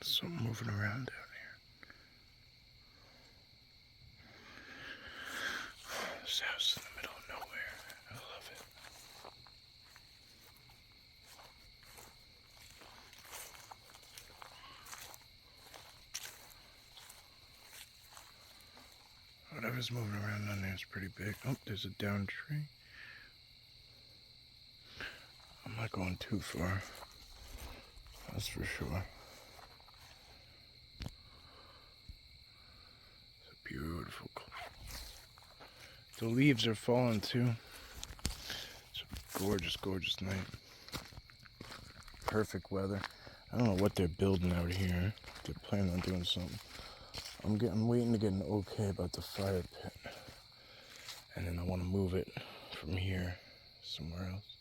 Something moving around down here. This house in the middle of nowhere. I love it. Whatever's moving around down there is pretty big. Oh, there's a downed tree. I'm not going too far. That's for sure. It's a beautiful color. The leaves are falling too. It's a gorgeous, gorgeous night. Perfect weather. I don't know what they're building out here. They're planning on doing something. I'm waiting to get an okay about the fire pit. And then I want to move it from here somewhere else.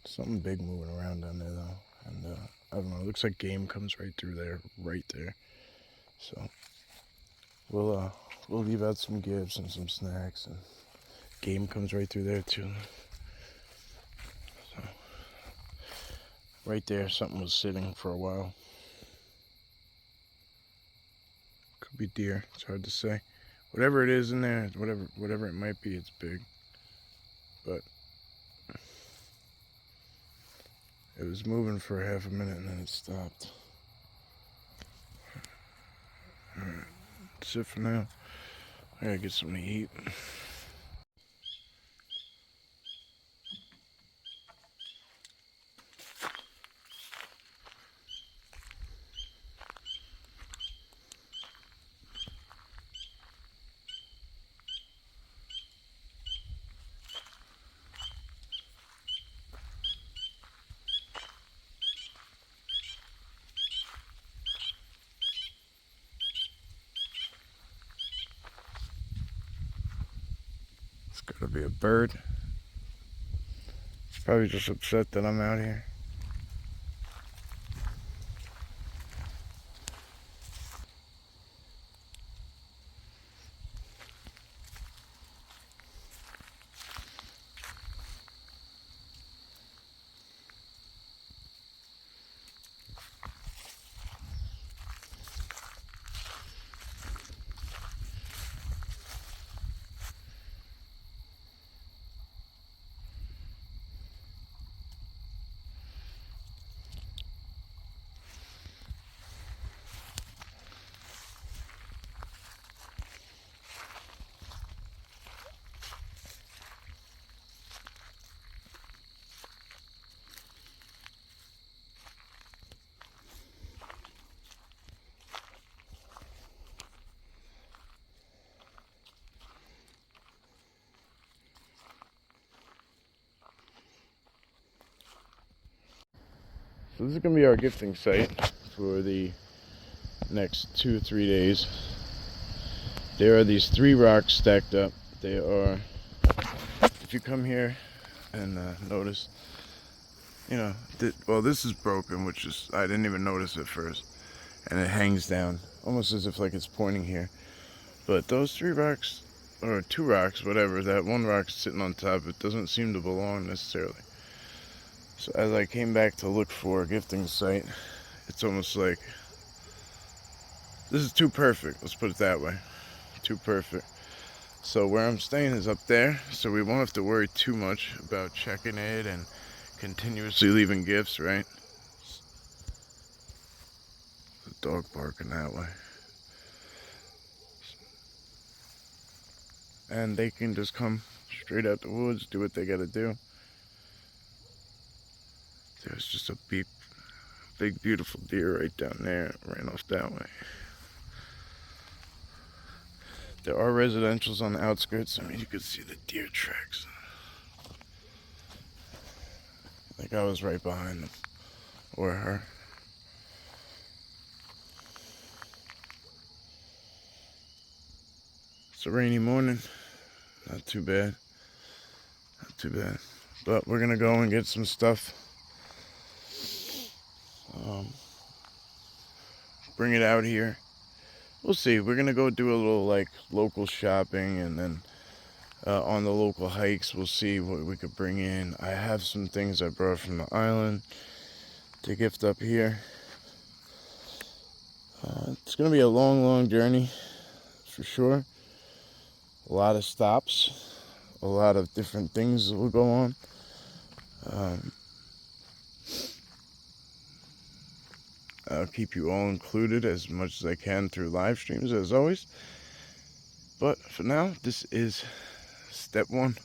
Something big moving around down there though. And I don't know, it looks like game comes right through there, right there. So we'll leave out some gifts and some snacks, and game comes right through there too. So right there, something was sitting for a while. Could be deer, it's hard to say. Whatever it is in there, whatever it might be, it's big. But it was moving for half a minute and then it stopped. Alright, that's it for now. I gotta get something to eat. It's gotta be a bird. It's probably just upset that I'm out here. So this is going to be our gifting site for the next 2 or 3 days. There are these 3 rocks stacked up. They are, if you come here and notice, you know, well, this is broken, which is, I didn't even notice at first. And it hangs down, almost as if like it's pointing here. But those 3 rocks, or 2 rocks, whatever, that one rock sitting on top, it doesn't seem to belong necessarily. So as I came back to look for a gifting site, it's almost like, this is too perfect, let's put it that way. Too perfect. So where I'm staying is up there, so we won't have to worry too much about checking it and continuously leaving gifts, right? The dog barking that way. And they can just come straight out the woods, do what they gotta do. There's just a big beautiful deer right down there. Ran off that way. There are residentials on the outskirts. I mean, you could see the deer tracks. Like I was right behind them, or her. It's a rainy morning. Not too bad. Not too bad. But we're gonna go and get some stuff. Bring it out here. We'll see. We're gonna go do a little like local shopping, and then on the local hikes we'll see what we could bring in. I have some things I brought from the island. to gift up here. It's going to be a long journey for sure. A lot of stops, a lot of different things will go on. I'll keep you all included as much as I can through live streams, as always. But for now, this is step one.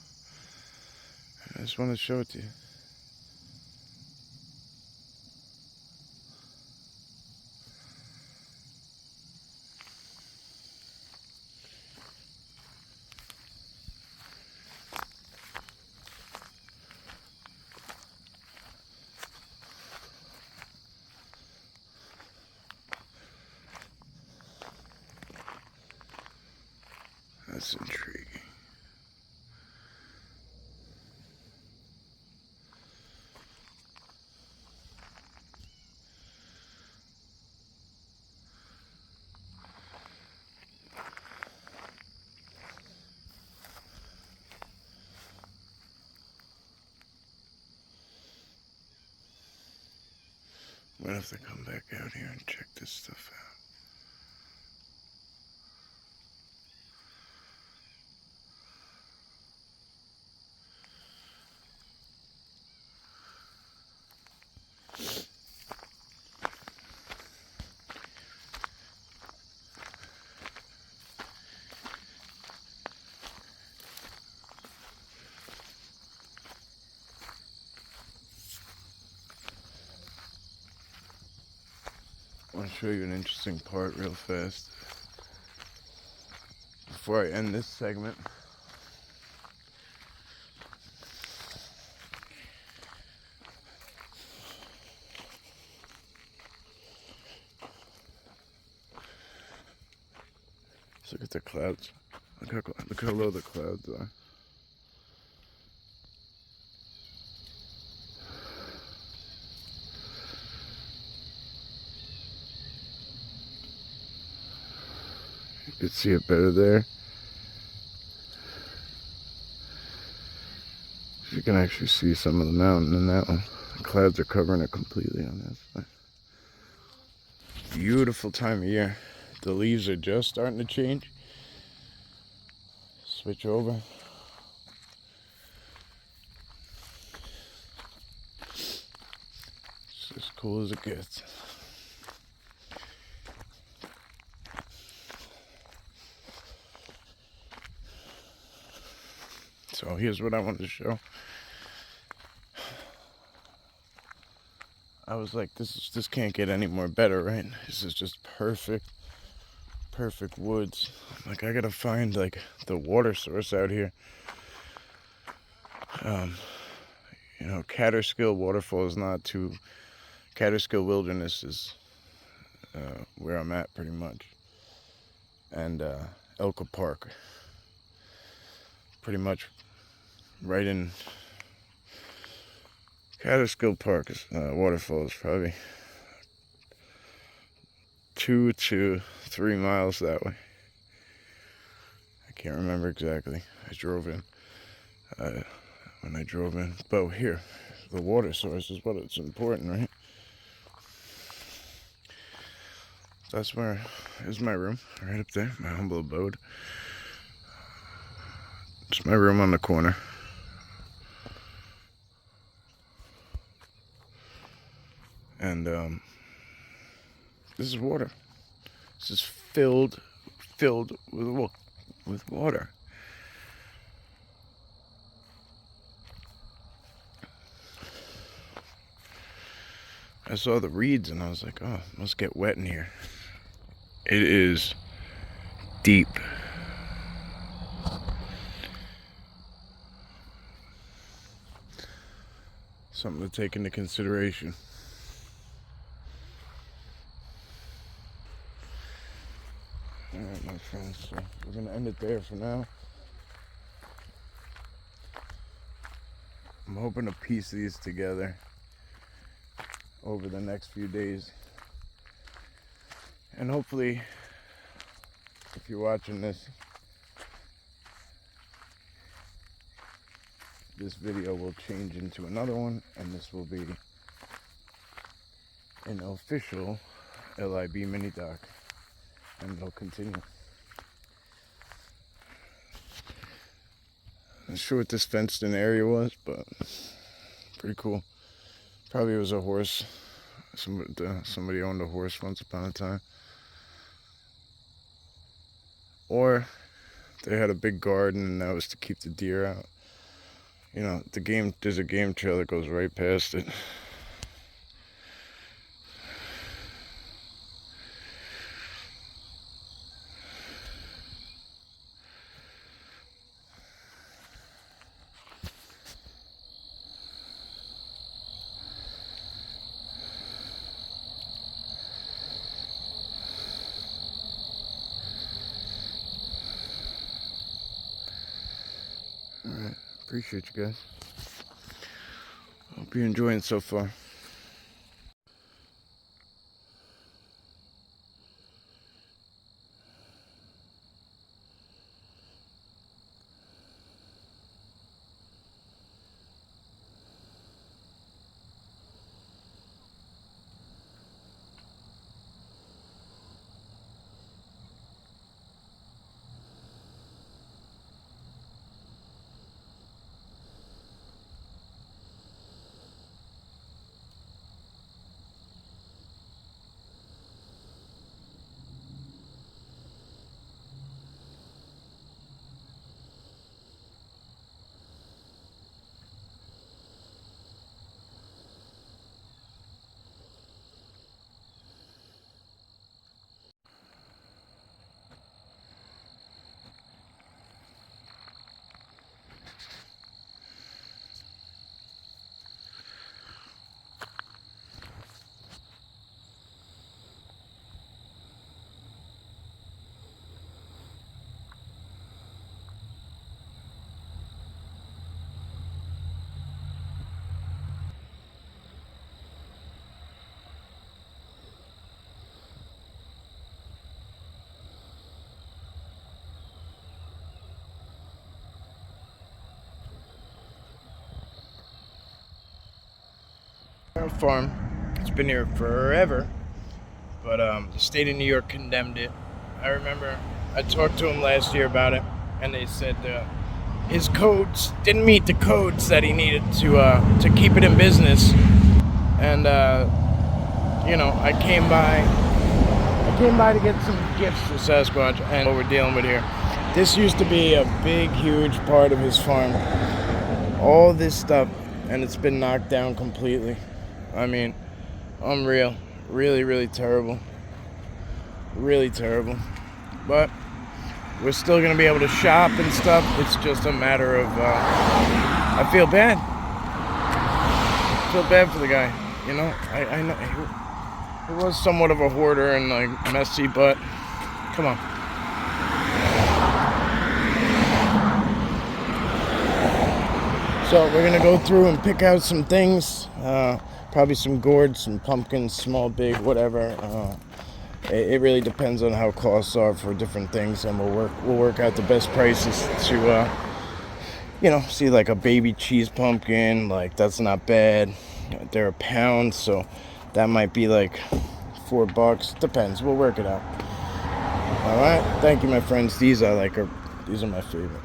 I just want to show it to you. That's intriguing. I'm gonna have to come back out here and check this stuff out. I want to show you an interesting part real fast before I end this segment. Let's look at the clouds. Look how low the clouds are. You can see it better there. You can actually see some of the mountain in that one. The clouds are covering it completely on that side. Beautiful time of year. The leaves are just starting to change. Switch over. It's as cool as it gets. So here's what I wanted to show. I was like, this can't get any more better, right? This is just perfect woods. Like, I gotta find like the water source out here. You know, Catskill waterfall is not too. Catskill wilderness is where I'm at pretty much, and Elka Park, pretty much right in. Catskill Park is, waterfall is probably 2 to 3 miles that way. I can't remember exactly. I drove in. When I drove in. But here, the water source is what it's important, right? That's where is my room, right up there, my humble abode. It's my room on the corner. And this is water. This is filled with water. I saw the reeds and I was like, oh, it must get wet in here. It is deep. Something to take into consideration. Alright, my friends, so we're gonna end it there for now. I'm hoping to piece these together over the next few days. And hopefully, if you're watching this video will change into another one, and this will be an official LIB mini dock, and they'll continue. Not sure what this fenced in area was, but pretty cool. Probably was a horse. Somebody owned a horse once upon a time. Or they had a big garden and that was to keep the deer out. You know, there's a game trail that goes right past it. Alright, appreciate you guys. Hope you're enjoying it so far. Farm. It's been here forever, but the state of New York condemned it. I remember I talked to him last year about it, and they said his codes didn't meet the codes that he needed to keep it in business. And you know, I came by to get some gifts for Sasquatch, and what we're dealing with here. This used to be a big, huge part of his farm. All this stuff, and it's been knocked down completely. I mean, unreal. Really, really terrible. Really terrible. But we're still going to be able to shop and stuff. It's just a matter of, I feel bad. I feel bad for the guy, you know? I know he was somewhat of a hoarder and like messy, but come on. So we're going to go through and pick out some things. Probably some gourds, some pumpkins, small, big, whatever. It really depends on how costs are for different things, and we'll work out the best prices to, you know, see like a baby cheese pumpkin, like that's not bad. They're a pound, so that might be like $4. Depends. We'll work it out. All right. Thank you, my friends. These are my favorite.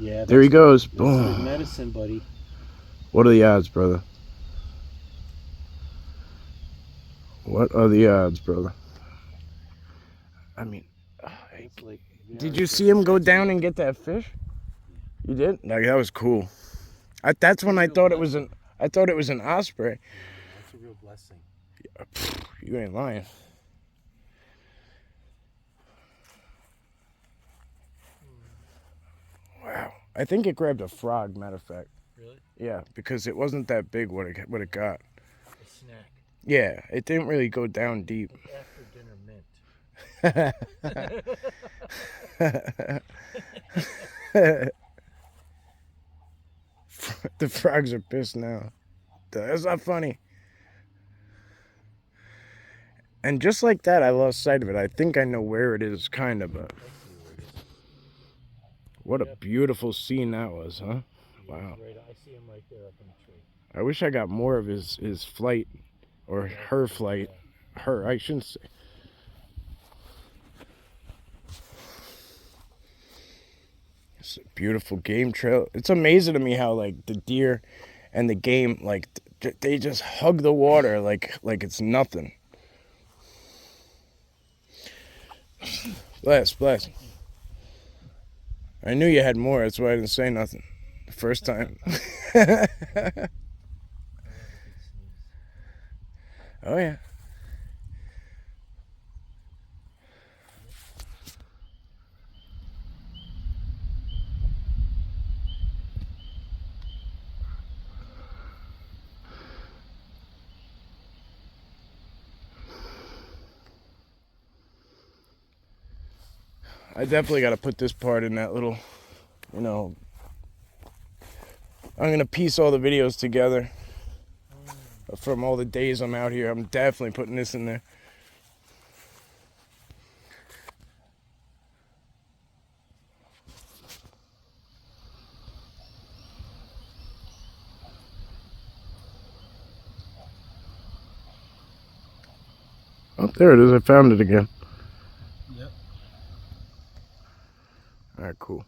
Yeah, there he goes. That's Boom. good medicine, buddy. What are the odds, brother? What are the odds, brother? I mean, Like, did you see him go down and get that fish? You did? Like, that was cool. That's when I thought it was an osprey. That's a real blessing. You ain't lying. I think it grabbed a frog, matter of fact. Really? Yeah, because it wasn't that big what it got. A snack. Yeah, it didn't really go down deep. Like after dinner mint. The frogs are pissed now. That's not funny. And just like that, I lost sight of it. I think I know where it is, kind of. But I see where it is. what a Yep. beautiful scene that was, huh? Yeah, Wow. right, I see him right there up in the tree. I wish I got more of his flight, or Yeah, her flight. yeah. Her, I shouldn't say. It's a beautiful game trail. It's amazing to me how like the deer and the game like they just hug the water like it's nothing. Bless. I knew you had more. That's why I didn't say nothing the first time. Oh yeah. I definitely got to put this part in that little, you know. I'm gonna piece all the videos together from all the days I'm out here. I'm definitely putting this in there. Oh, there it is. I found it again. Yep. All right, cool.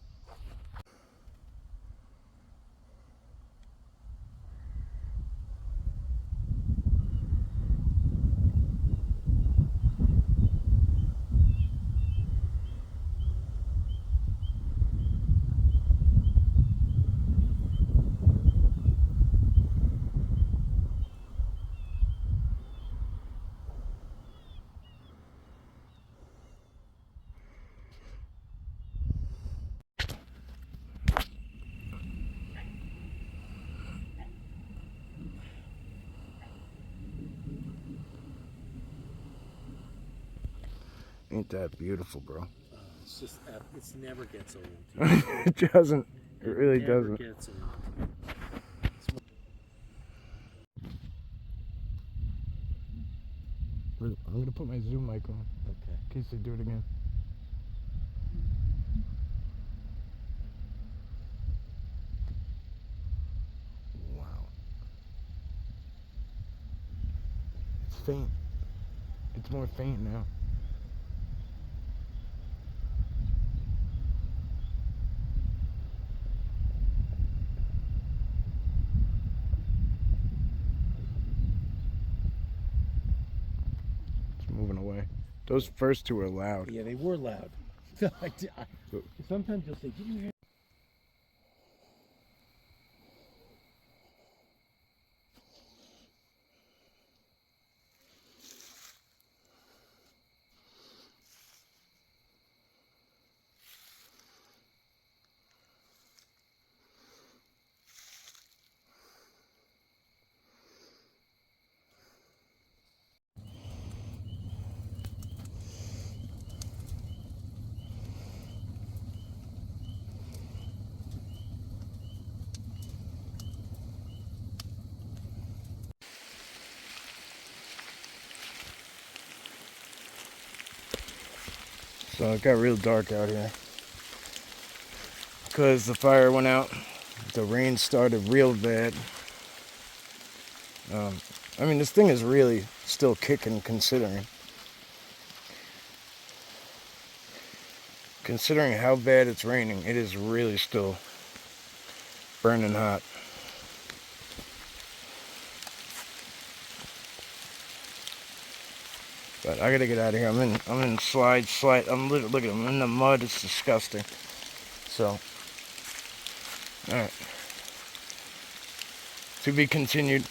Ain't that beautiful, bro? It's just, it never gets old. It doesn't. It really never doesn't. Gets old. I'm gonna put my zoom mic on Okay. in case they do it again. Wow. It's faint. It's more faint now. It's moving away. Those first two are loud. Yeah, they were loud. Sometimes you'll say, "Did you hear?" So it got real dark out here because the fire went out. The rain started real bad. I mean, this thing is really still kicking considering how bad it's raining. It is really still burning hot. But I gotta get out of here. I'm in slide. Look at I'm in the mud. It's disgusting. So, all right. To be continued.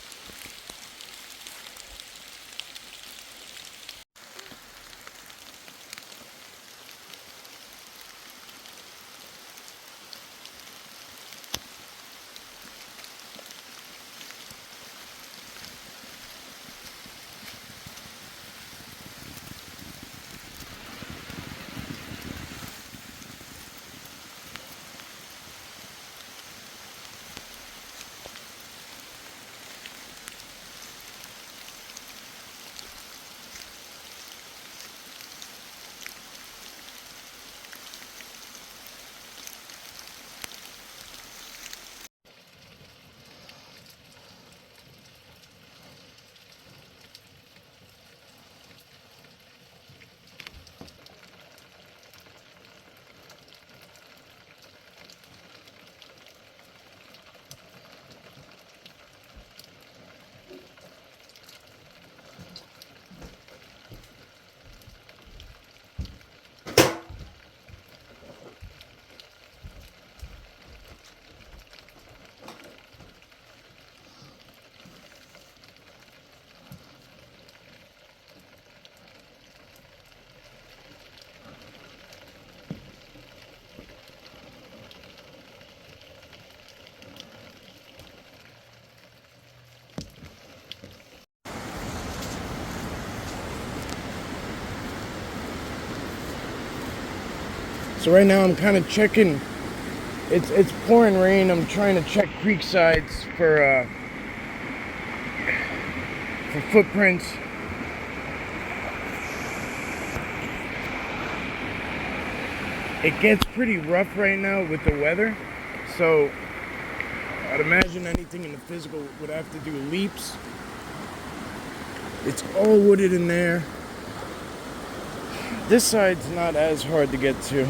So right now I'm kind of checking. It's pouring rain. I'm trying to check creek sides for footprints. It gets pretty rough right now with the weather, so I'd imagine anything in the physical would have to do leaps. It's all wooded in there. This side's not as hard to get to.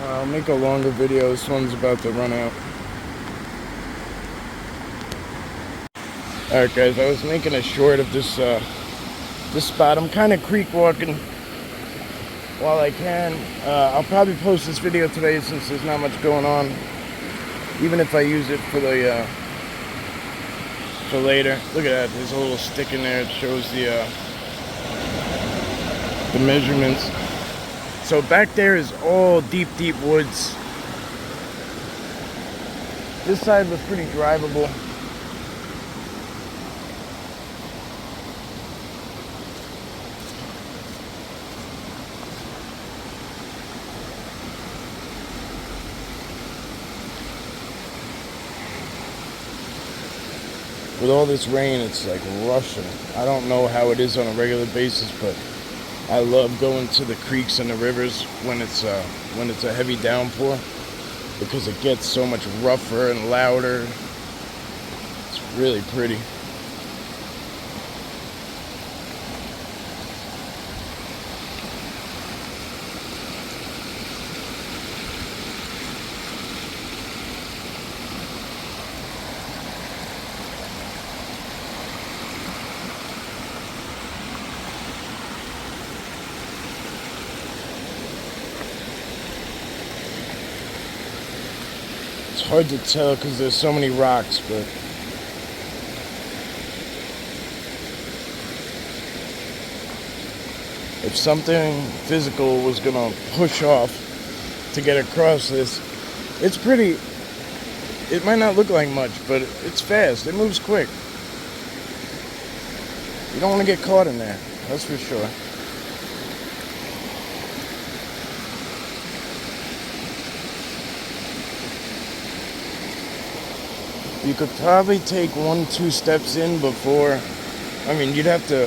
I'll make a longer video. This one's about to run out. Alright guys, I was making a short of this this spot. I'm kind of creek walking while I can. I'll probably post this video today since there's not much going on. Even if I use it for the for later. Look at that, there's a little stick in there. It shows the measurements. So back there is all deep woods. This side was pretty drivable. With all this rain, it's like rushing. I don't know how it is on a regular basis, but I love going to the creeks and the rivers when it's a heavy downpour, because it gets so much rougher and louder. It's really pretty. It's hard to tell because there's so many rocks, but if something physical was gonna push off to get across this, it's pretty, it might not look like much, but it's fast, it moves quick. You don't want to get caught in there, that's for sure. You could probably take 1-2 steps in before, I mean, you'd have to,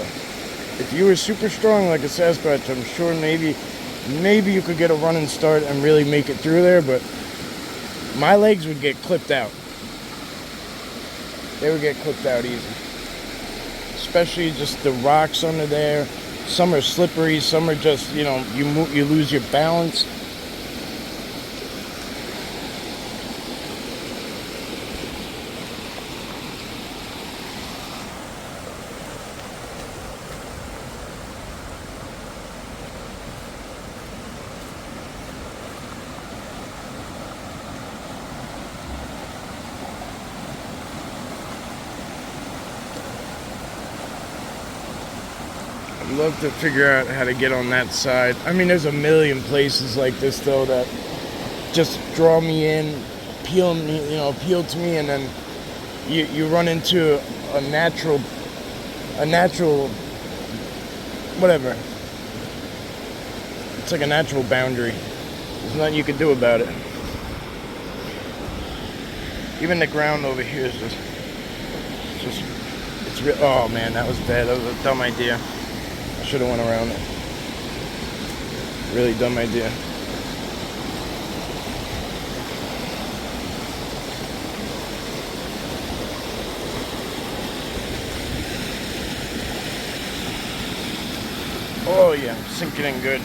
if you were super strong like a Sasquatch, I'm sure maybe you could get a running start and really make it through there, but my legs would get clipped out. They would get clipped out easy. Especially just the rocks under there. Some are slippery, some are just, you know, you lose your balance. I'd love to figure out how to get on that side. I mean, there's a million places like this though that just draw me in, appeal to me, and then you run into a natural whatever. It's like a natural boundary. There's nothing you can do about it. Even the ground over here is it's real. Oh man, that was bad. That was a dumb idea. I should have went around it. Really dumb idea. Oh yeah, sinking in good.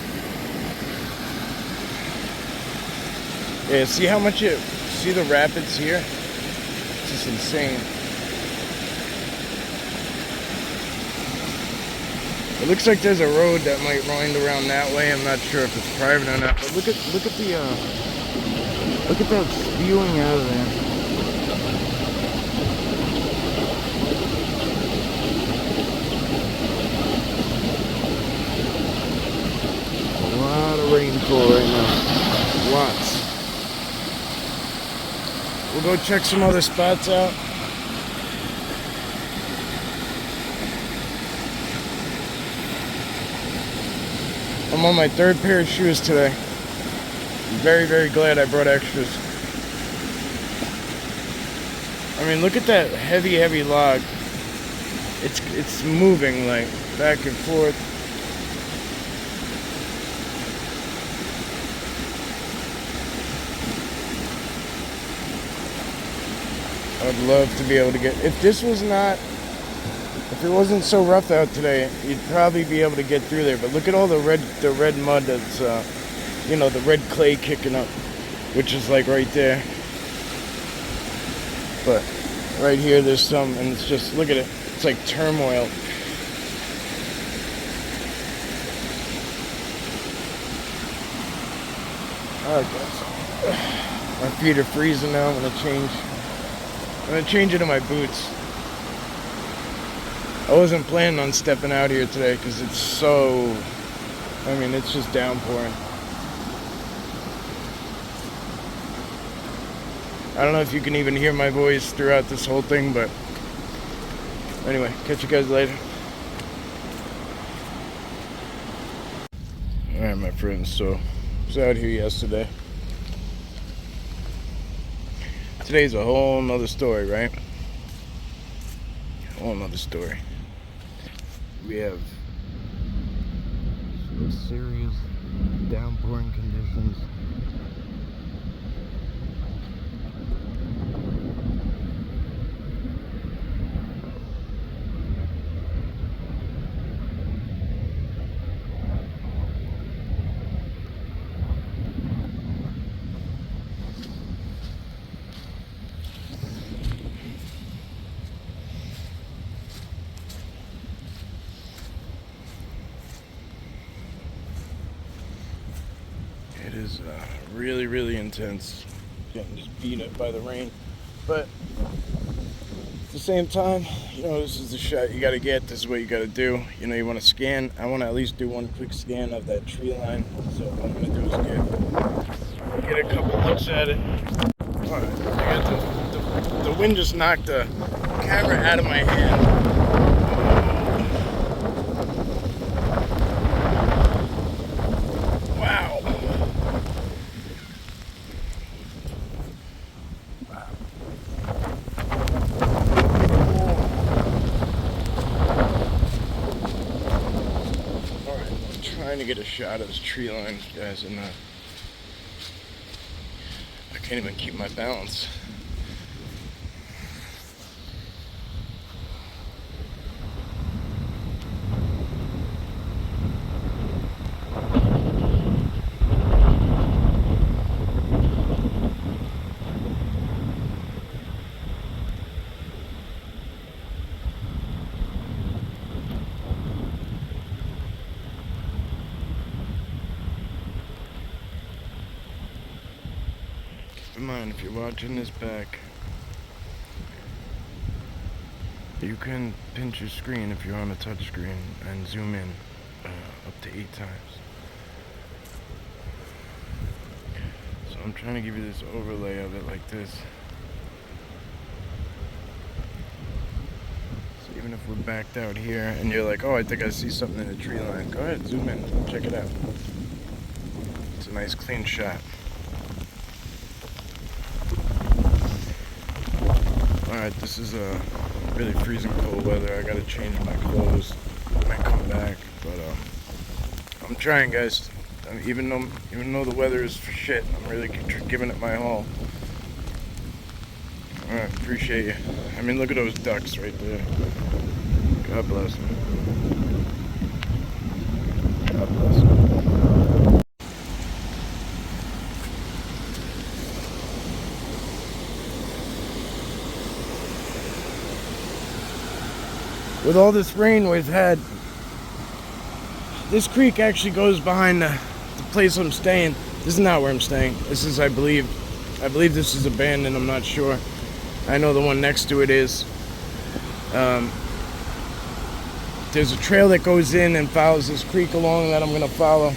Yeah, see how much see the rapids here? It's just insane. It looks like there's a road that might wind around that way. I'm not sure if it's private or not. But look at that spewing out of there. full right now. Lots. We'll go check some other spots out. I'm on my third pair of shoes today. I'm very, very glad I brought extras. I mean, look at that heavy, heavy log. It's moving like back and forth. I'd love to be able to get, if it wasn't so rough out today, you'd probably be able to get through there. But look at all the red mud that's, the red clay kicking up, which is like right there. But right here, there's some, and it's just, look at it. It's like turmoil. Alright guys, my feet are freezing now. I'm gonna change into my boots. I wasn't planning on stepping out here today because it's it's just downpouring. I don't know if you can even hear my voice throughout this whole thing, but anyway, catch you guys later. Alright my friends, so I was out here yesterday. Today's a whole nother story, right? A whole nother story. We have some serious downpouring conditions. It is really, really intense. Getting just beat up by the rain. But at the same time, this is the shot you gotta get. This is what you gotta do. You want to scan. I want to at least do one quick scan of that tree line. So what I'm gonna do is get a couple looks at it. Alright, I got the wind just knocked the camera out of my hand. Trying to get a shot of this tree line, guys, and I can't even keep my balance. Keep in mind, if you're watching this back, you can pinch your screen if you're on a touch screen and zoom in up to 8 times. So I'm trying to give you this overlay of it like this. So even if we're backed out here and you're like, oh, I think I see something in the tree line, go ahead, zoom in, check it out. It's a nice clean shot. Alright, this is really freezing cold weather. I gotta change my clothes when I come back, but I'm trying, guys. Even though the weather is for shit, I'm really giving it my all. Alright, appreciate you. I mean, look at those ducks right there. God bless them. God bless them. With all this rain we've had, this creek actually goes behind the place I'm staying. This is not where I'm staying. This is, I believe this is abandoned. I'm not sure. I know the one next to it is. There's a trail that goes in and follows this creek along that I'm gonna follow.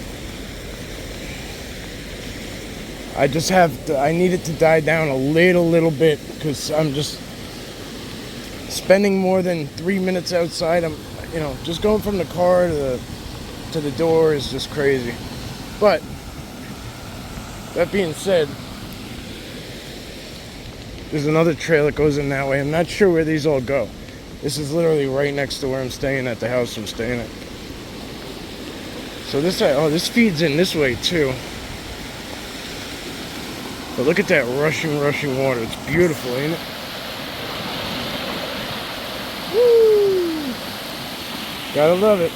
I just have to, I need it to die down a little bit because I'm just spending more than 3 minutes outside. I'm, just going from the car to the door is just crazy. But that being said, there's another trail that goes in that way. I'm not sure where these all go. This is literally right next to where I'm staying at, the house I'm staying at. So this feeds in this way too. But look at that rushing water. It's beautiful, ain't it? Woo! Gotta love it.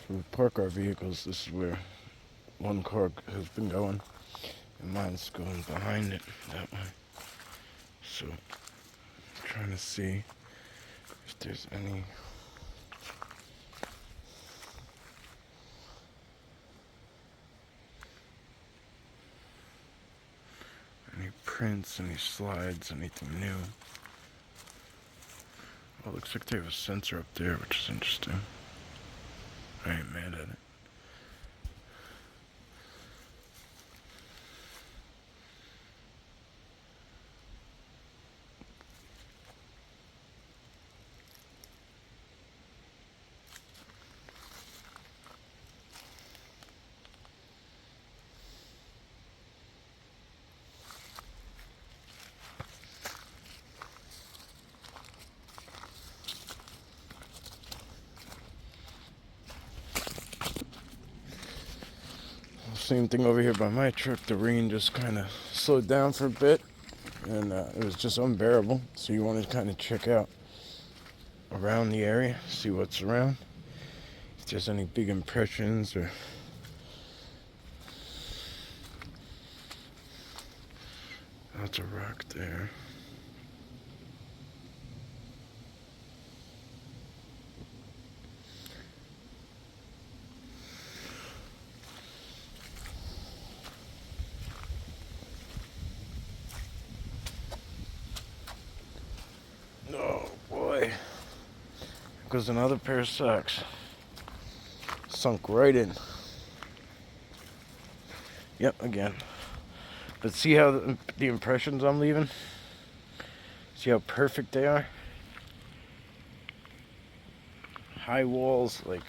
We park our vehicles. This is where one car has been going, and mine's going behind it that way. So, I'm trying to see if there's any prints, any slides, anything new. Oh, looks like they have a sensor up there, which is interesting. I ain't mad at it. Same thing over here by my truck. The rain just kind of slowed down for a bit, and it was just unbearable. So you want to kind of check out around the area, see what's around, if there's any big impressions or that's a rock there. Oh boy, goes another pair of socks. Sunk right in. Yep, again. But see how the impressions I'm leaving? See how perfect they are? High walls, like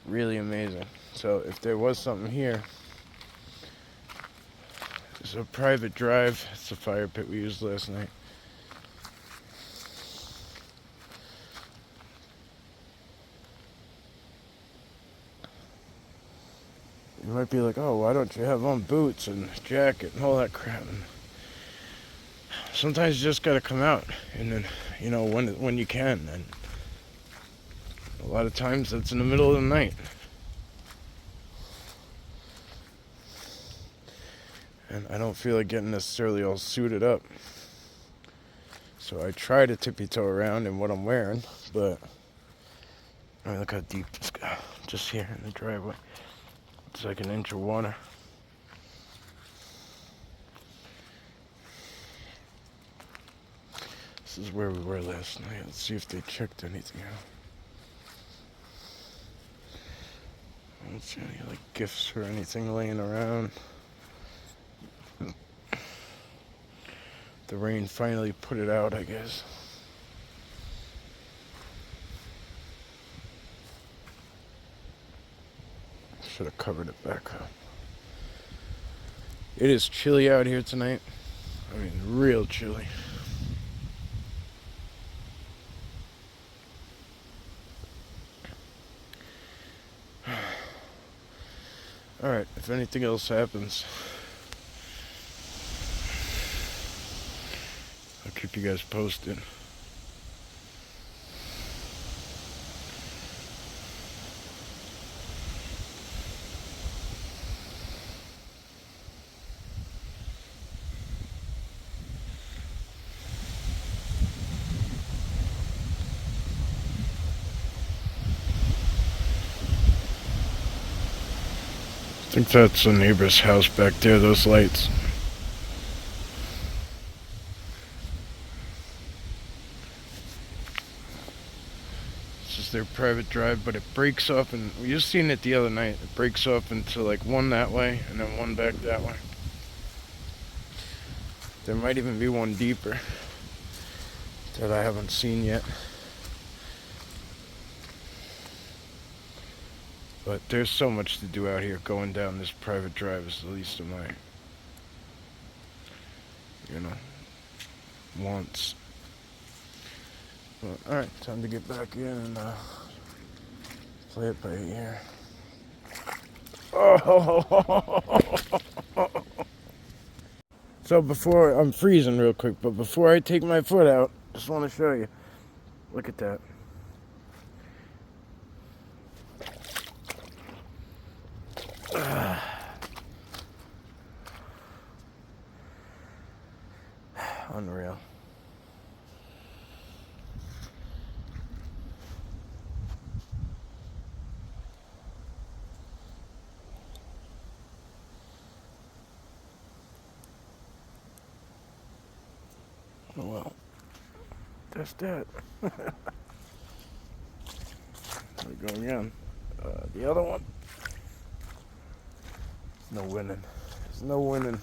really amazing. So if there was something here, it's a private drive. It's the fire pit we used last night. You might be like, oh, why don't you have on boots and a jacket and all that crap? And sometimes you just gotta come out, and then, when you can. And a lot of times that's in the middle of the night. And I don't feel like getting necessarily all suited up. So I try to tippy-toe around in what I'm wearing, but I mean, look how deep this goes. Just here in the driveway. It's like an inch of water. This is where we were last night. Let's see if they checked anything out. I don't see any like gifts or anything laying around. The rain finally put it out, I guess. Should have covered it back up. It is chilly out here tonight. I mean, real chilly. Alright, if anything else happens, I'll keep you guys posted. I think that's the neighbor's house back there, those lights. It's just their private drive, but it breaks off, and we just seen it the other night. It breaks off into like one that way and then one back that way. There might even be one deeper that I haven't seen yet. But there's so much to do out here. Going down this private drive is the least of my, wants. But, alright, time to get back in and play it by ear. Oh! So before, I'm freezing real quick, but before I take my foot out, just want to show you. Look at that. Unreal. Oh well, that's that. There we go again. The other one. No winning. There's no winning.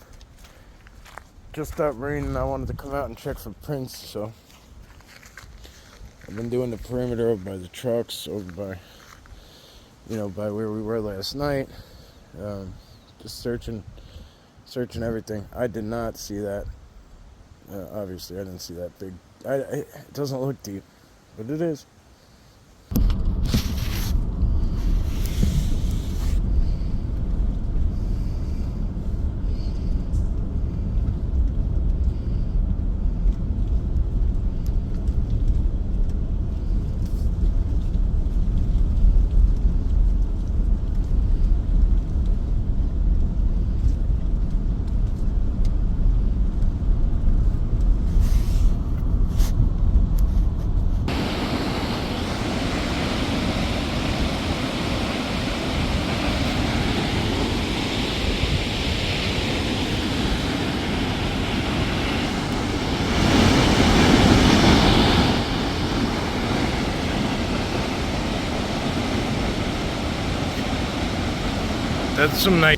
Just stopped raining. I wanted to come out and check for prints, so I've been doing the perimeter over by the trucks, over by, by where we were last night. Just searching everything. I did not see that. Obviously, I didn't see that big. It doesn't look deep, but it is. That's some nice.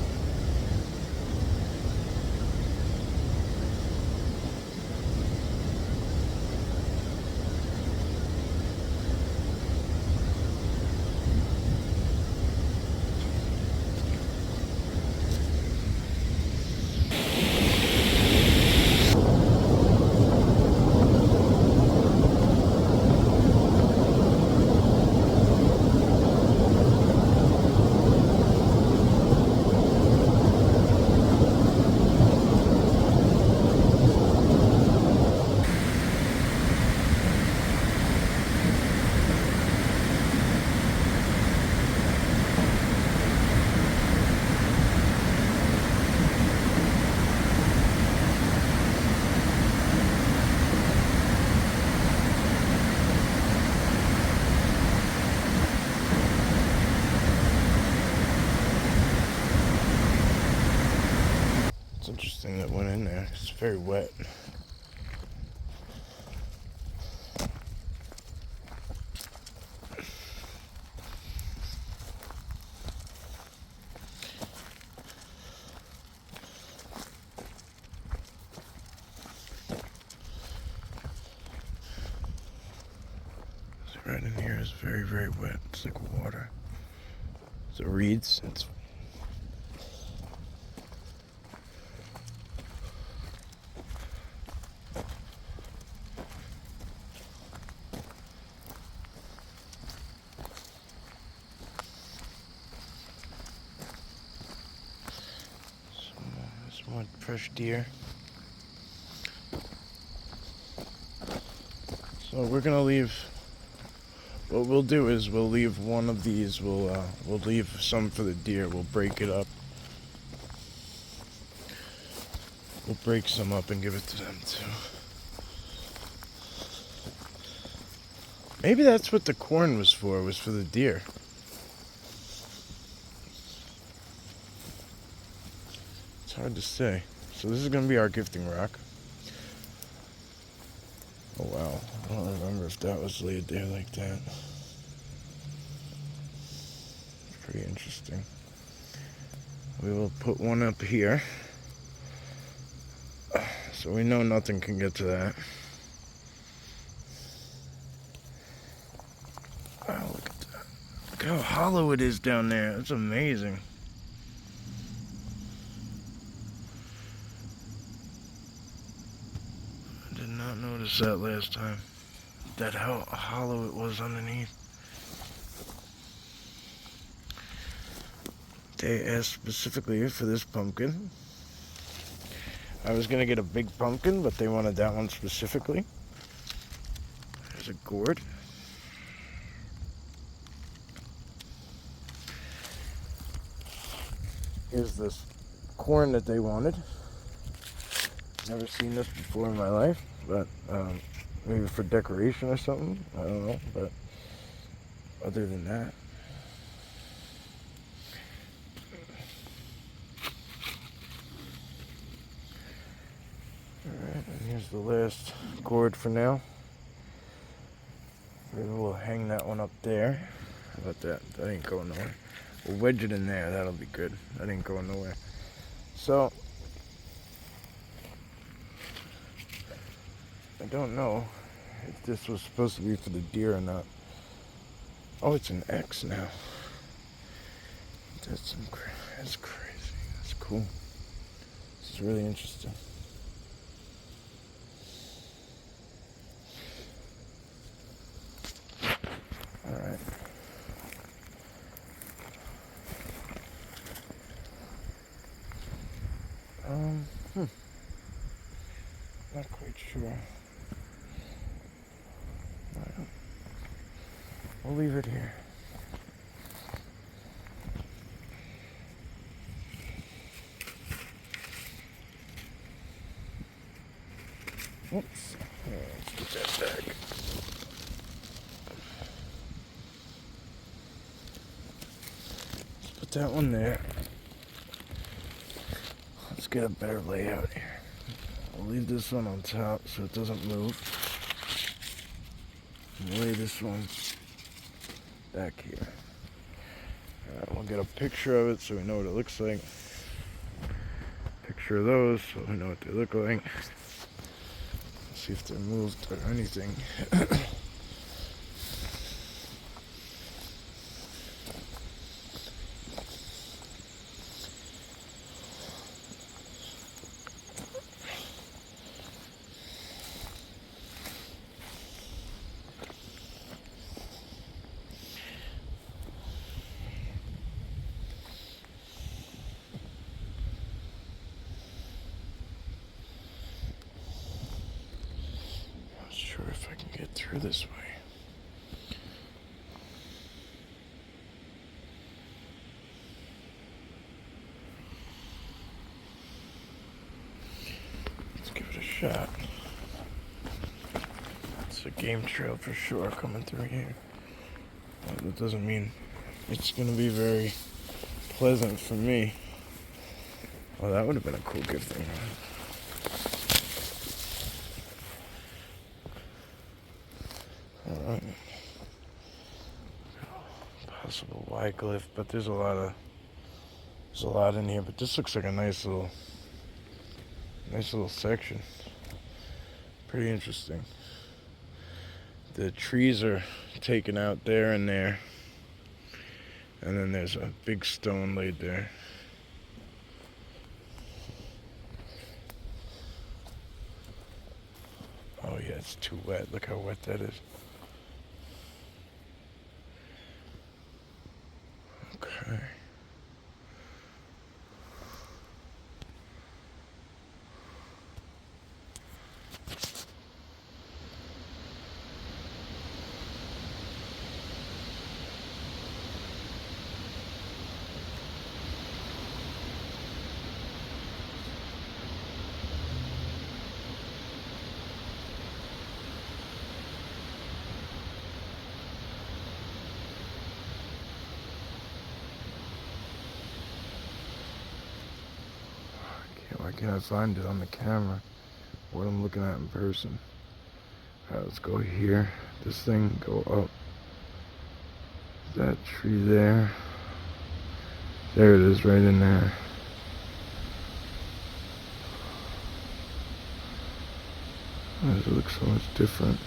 It's interesting that went in there. It's very wet. Right in here is very, very wet. It's like water. So reeds. It's some more fresh deer. So we're gonna leave. What we'll do is we'll leave one of these. We'll leave some for the deer. We'll break it up. We'll break some up and give it to them too. Maybe that's what the corn was for. Was for the deer. It's hard to say. So this is gonna be our gifting rock. Oh wow, I don't remember if that was laid there like that. Pretty interesting. We will put one up here. So we know nothing can get to that. Wow, look at that. Look how hollow it is down there. It's amazing. I did not notice that last time. That how hollow it was underneath. They asked specifically for this pumpkin. I was gonna get a big pumpkin, but they wanted that one specifically. There's a gourd. Here's this corn that they wanted. Never seen this before in my life, but maybe for decoration or something. I don't know, but other than that. Alright, and here's the last gourd for now. Maybe we'll hang that one up there. How about that? That ain't going nowhere. We'll wedge it in there. That'll be good. That ain't going nowhere. So, I don't know if this was supposed to be for the deer or not. Oh, it's an X now. That's crazy. That's cool. It's really interesting. All right. Not quite sure. We'll leave it here. Oops. Let's get that back. Let's put that one there. Let's get a better layout here. I'll leave this one on top so it doesn't move. And lay this one back here. Alright, we'll get a picture of it so we know what it looks like. Picture of those so we know what they look like. See if they're moved or anything. Sure if I can get through this way. Let's give it a shot. It's a game trail for sure coming through here. But that doesn't mean it's going to be very pleasant for me. Well, that would have been a cool gift thing. Alright. Possible Y-glyph, but there's a lot in here, but this looks like a nice little section. Pretty interesting. The trees are taken out there and there. And then there's a big stone laid there. Oh yeah, it's too wet. Look how wet that is. Okay. Why can't I find it on the camera? What I'm looking at in person. Alright, let's go here. This thing, go up. That tree there. There it is, right in there. Why does it look so much different?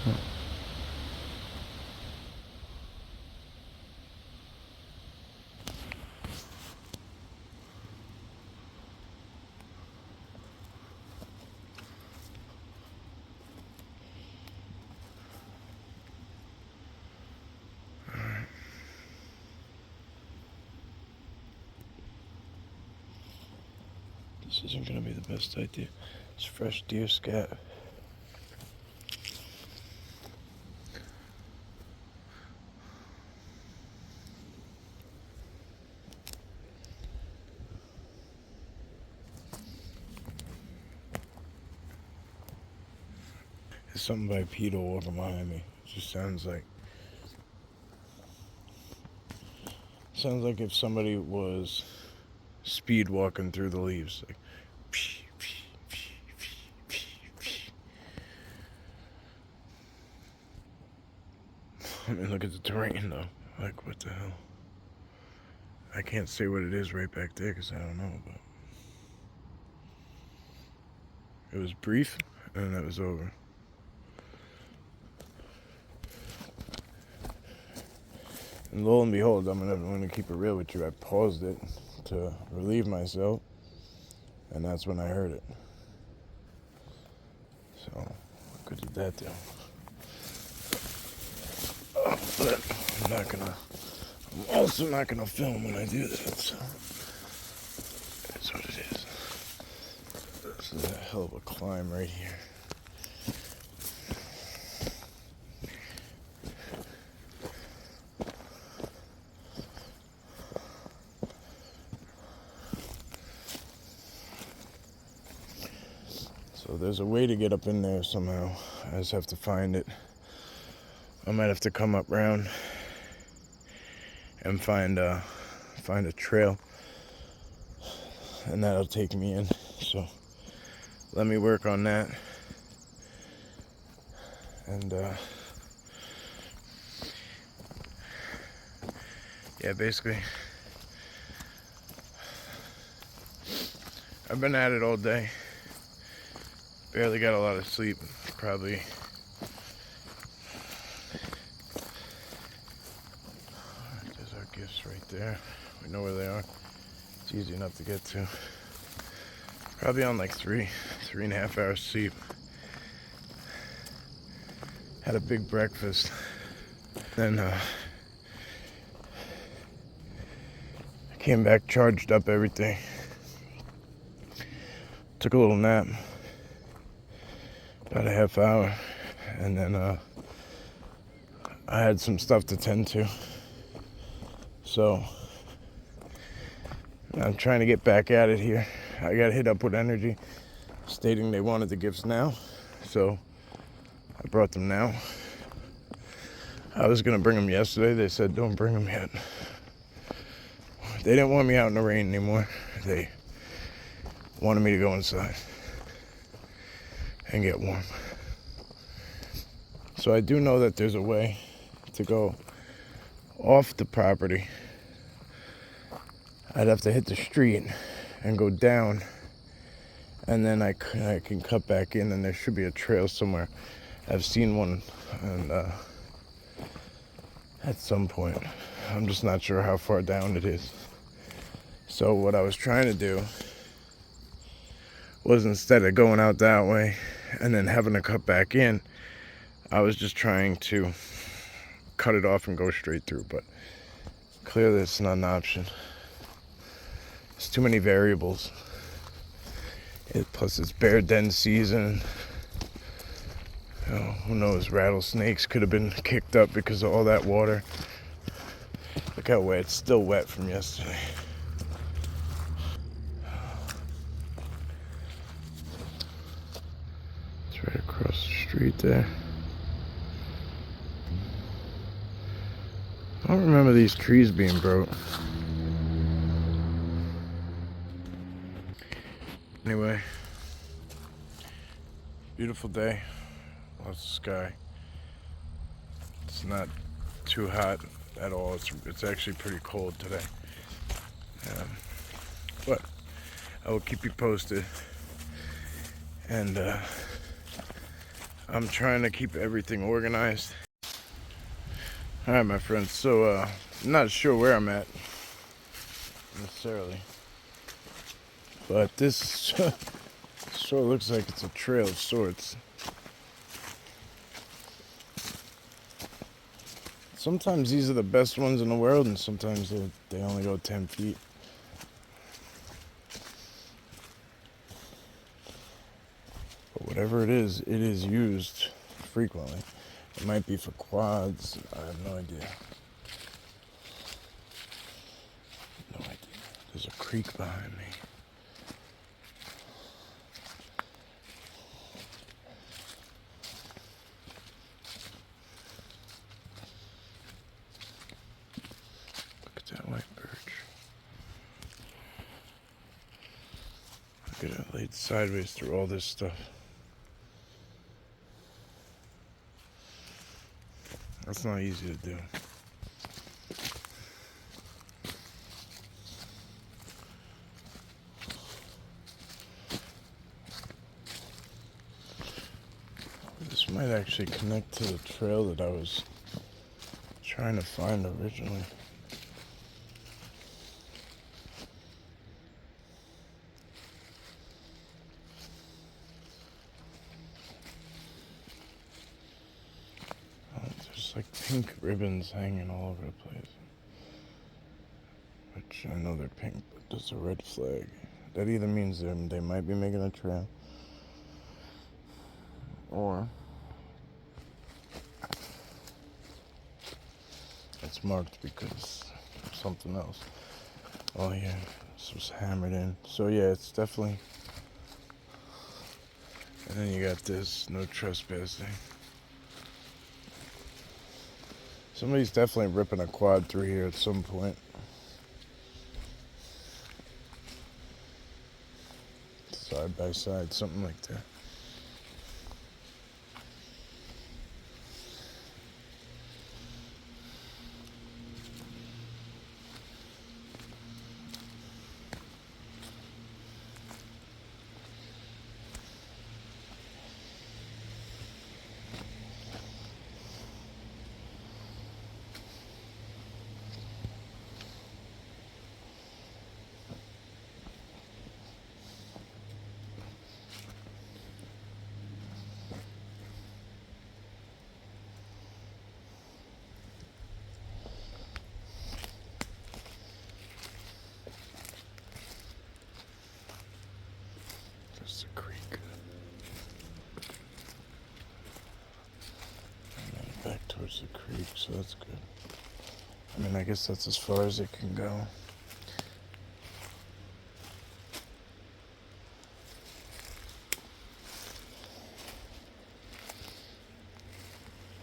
Huh. This isn't gonna be the best idea. It's fresh deer scat. There's something bipedal walking behind me. It just sounds like if somebody was speed walking through the leaves. Like, I mean, look at the terrain though. Like, what the hell? I can't say what it is right back there because I don't know, but it was brief and then it was over. And lo and behold, I'm gonna keep it real with you. I paused it to relieve myself, and that's when I heard it. So, what good did that do? But I'm also not gonna film when I do that, so that's what it is. This is a hell of a climb right here. So there's a way to get up in there somehow. I just have to find it. I might have to come up round and find a trail, and that'll take me in. So let me work on that. And yeah, basically I've been at it all day. Barely got a lot of sleep. Probably there's our gifts right there. We know where they are. It's easy enough to get to. Probably on like 3.5 hours sleep. Had a big breakfast. Then I came back, charged up everything. Took a little nap. About a half hour. And then I had some stuff to tend to. So I'm trying to get back at it here. I got hit up with Energy stating they wanted the gifts now. So I brought them now. I was going to bring them yesterday. They said don't bring them yet. They didn't want me out in the rain anymore. They wanted me to go inside and get warm. So I do know that there's a way to go off the property. I'd have to hit the street and go down and then I can cut back in, and there should be a trail somewhere. I've seen one, and at some point, I'm just not sure how far down it is. So what I was trying to do was, instead of going out that way and then having to cut back in, I was just trying to cut it off and go straight through, but clearly it's not an option. There's too many variables. Plus it's bear den season. Oh, who knows, rattlesnakes could have been kicked up because of all that water. Look how wet, it's still wet from yesterday. It's right across the street there. I don't remember these trees being broke. Anyway, beautiful day, lots of sky. It's not too hot at all. It's actually pretty cold today. But I will keep you posted. And I'm trying to keep everything organized. Alright, my friends, so I'm not sure where I'm at necessarily, but this sort of looks like it's a trail of sorts. Sometimes these are the best ones in the world, and sometimes they only go 10 feet. But whatever it is used frequently. It might be for quads. I have no idea. No idea. There's a creek behind me. Look at that white birch. Look at it laid sideways through all this stuff. That's not easy to do. This might actually connect to the trail that I was trying to find originally. There's like pink ribbons hanging all over the place. Which I know they're pink, but there's a red flag. That either means they might be making a trail, or it's marked because of something else. Oh yeah, this was hammered in. So yeah, it's definitely. And then you got this, no trespassing. Somebody's definitely ripping a quad through here at some point. Side by side, something like that. There's a creek. And then back towards the creek, so that's good. I mean, I guess that's as far as it can go.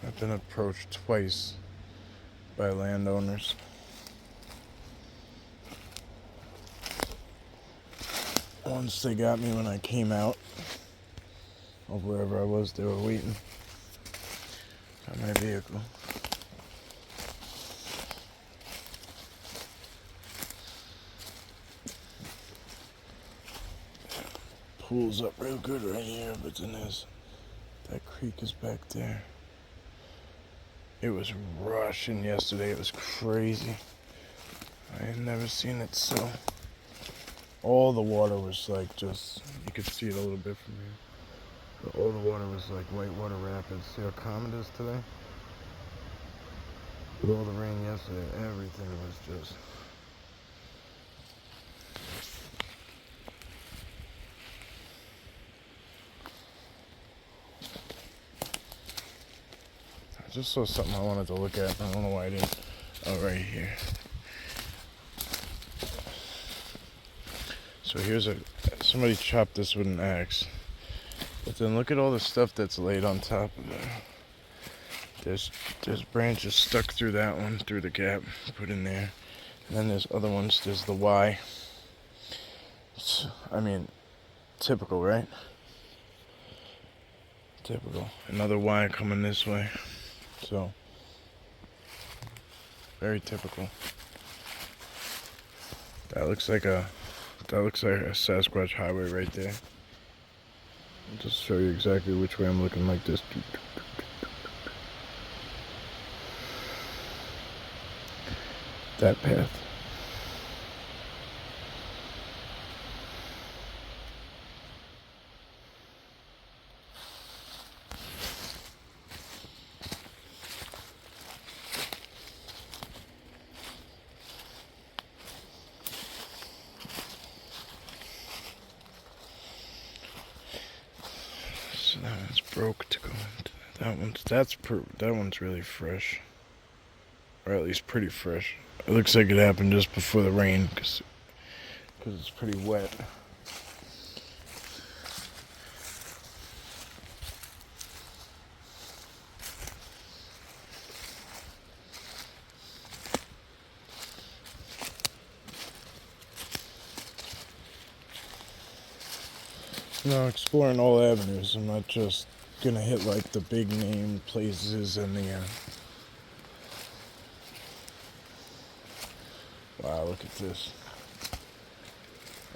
I've been approached twice by landowners. Once they got me when I came out of wherever I was, they were waiting on my vehicle. pools up real good right here, but then that creek is back there. It was rushing yesterday. It was crazy. I had never seen it so. All the water was like just, you could see it a little bit from here. But all the water was like whitewater rapids. See how calm it is today? With all the rain yesterday, everything was just... I just saw something I wanted to look at. I don't know why I didn't. Oh, right here. So here's somebody chopped this with an axe. But then look at all the stuff that's laid on top of it. There's branches stuck through that one, through the gap, put in there. And then there's other ones. There's the Y. I mean, typical, right? Typical. Another Y coming this way. So, very typical. That looks like a Sasquatch highway right there. I'll just show you exactly which way I'm looking, like this. That path. So that one's broke to go into that one's really fresh, or at least pretty fresh. It looks like it happened just before the rain, because it's pretty wet. No, exploring all avenues. I'm not just gonna hit like the big name places and the wow, look at this.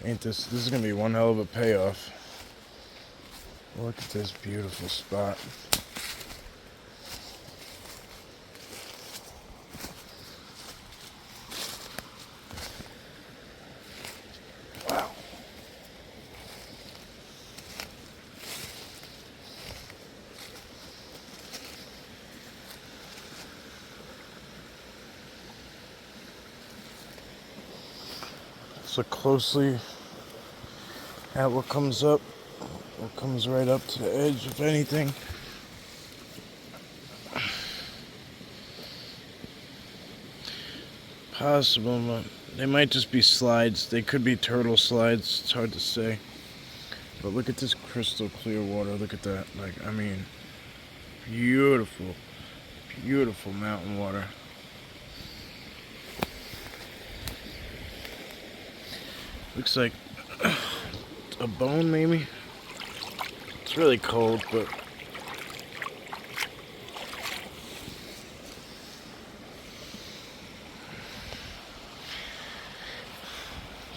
Ain't this is gonna be one hell of a payoff. Look at this beautiful spot. Wow. Let's look closely at what comes up. What comes right up to the edge, if anything. Possible, but they might just be slides. They could be turtle slides. It's hard to say. But look at this crystal clear water. Look at that. Like, I mean, beautiful, beautiful mountain water. Looks like a bone, maybe. It's really cold, but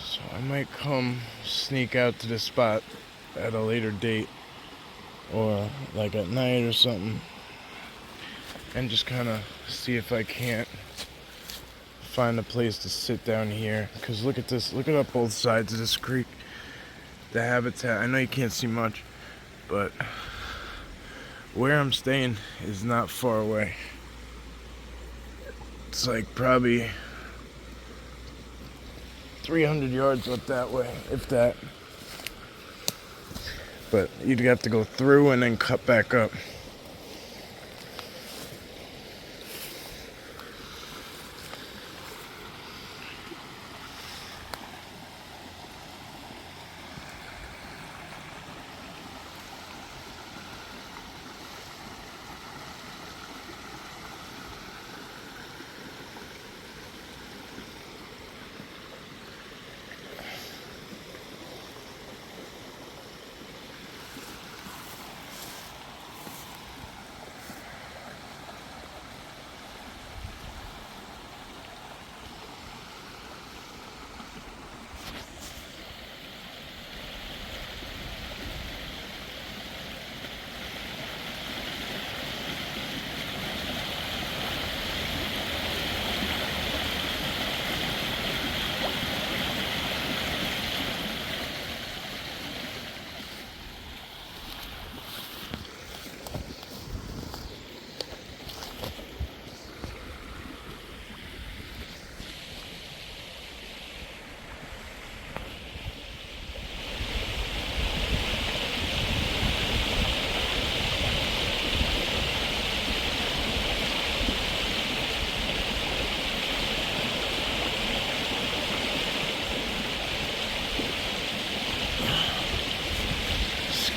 so I might come sneak out to this spot at a later date, or like at night or something, and just kind of see if I can't find a place to sit down here. Because look at this, look at up both sides of this creek. The habitat, I know you can't see much, but where I'm staying is not far away. It's like probably 300 yards up that way, if that. But you'd have to go through and then cut back up.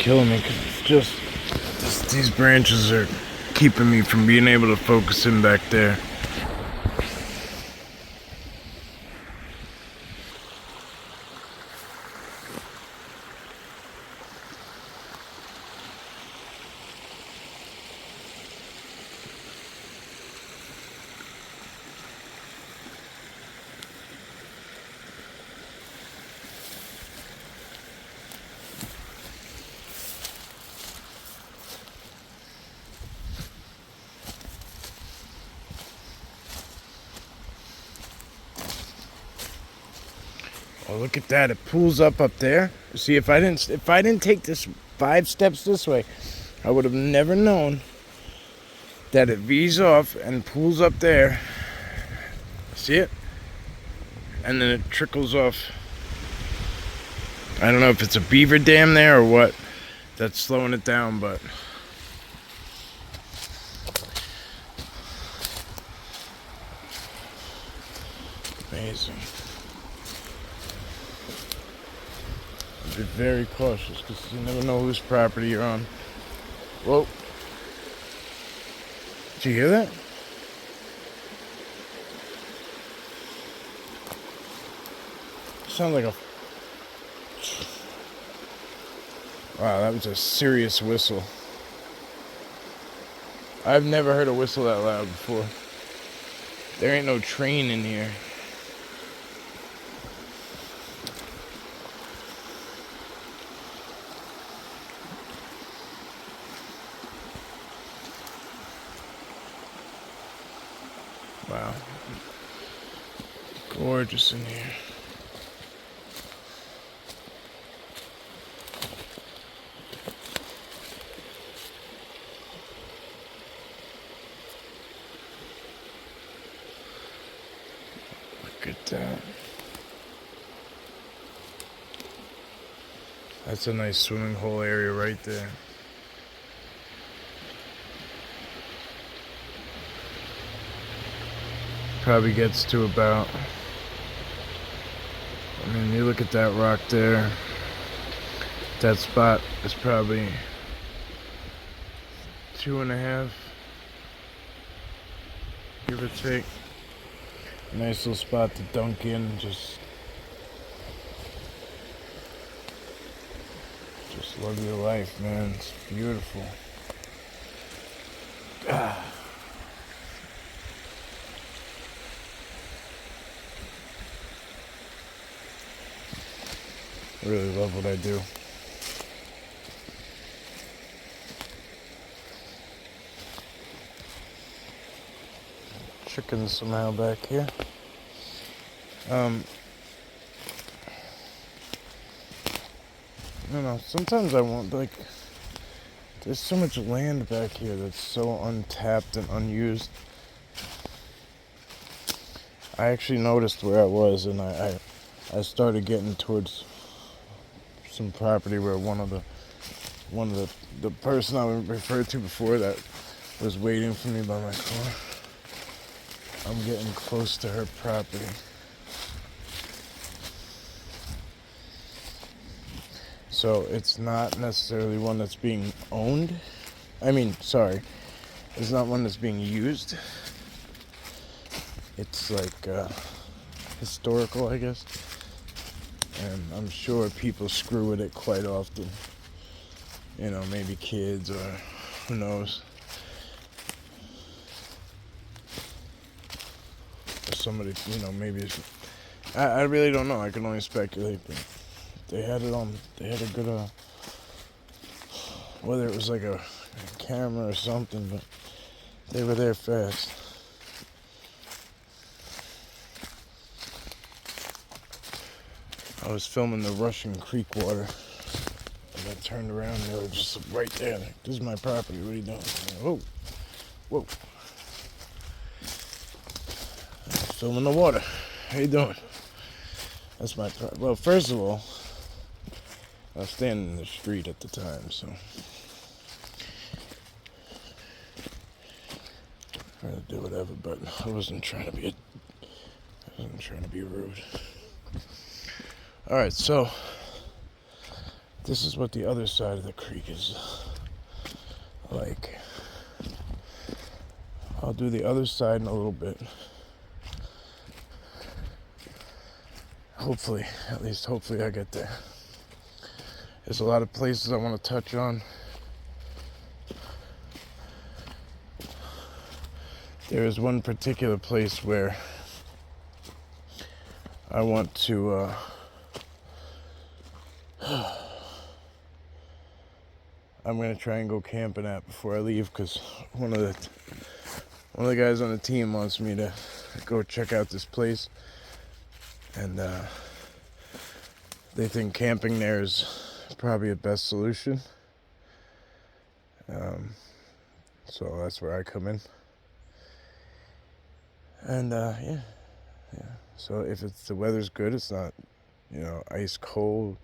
killing me because it's just these branches are keeping me from being able to focus in back there. Oh, look at that! It pulls up there. See, if I didn't take this 5 steps this way, I would have never known that it V's off and pulls up there. See it? And then it trickles off. I don't know if it's a beaver dam there or what that's slowing it down, but amazing. Be very cautious because you never know whose property you're on. Whoa. Did you hear that? Sounds like a... Wow, that was a serious whistle. I've never heard a whistle that loud before. There ain't no train in here. Wow. Gorgeous in here. Look at that. That's a nice swimming hole area right there. Probably gets to about, I mean, you look at that rock there, that spot is probably 2.5, give or take. Nice little spot to dunk in, just love your life, man. It's beautiful. Ah. I really love what I do. Chickens somehow back here. I don't know, sometimes I want, like, there's so much land back here that's so untapped and unused. I actually noticed where I was, and I started getting towards some property where one of the person I referred to before that was waiting for me by my car. I'm getting close to her property. So it's not necessarily one that's being owned. It's not one that's being used. It's like historical, I guess. And I'm sure people screw with it quite often. You know, maybe kids or who knows. Or somebody, you know, maybe I really don't know. I can only speculate, but they had a good, whether it was like a camera or something, but they were there fast. I was filming the Russian Creek water, and I turned around and they were just right there. Like, this is my property, what are you doing? Like, whoa. Filming the water. How you doing? That's my property. Well, first of all, I was standing in the street at the time, so I had to do whatever, but I wasn't trying to be rude. Alright, so This is what the other side of the creek is like. I'll do the other side in a little bit. Hopefully, at least hopefully I get there. There's a lot of places I want to touch on. There is one particular place where I want to I'm gonna try and go camping at before I leave, because one of the guys on the team wants me to go check out this place, and they think camping there is probably the best solution. So that's where I come in. And yeah. So if the weather's good, it's not, ice cold.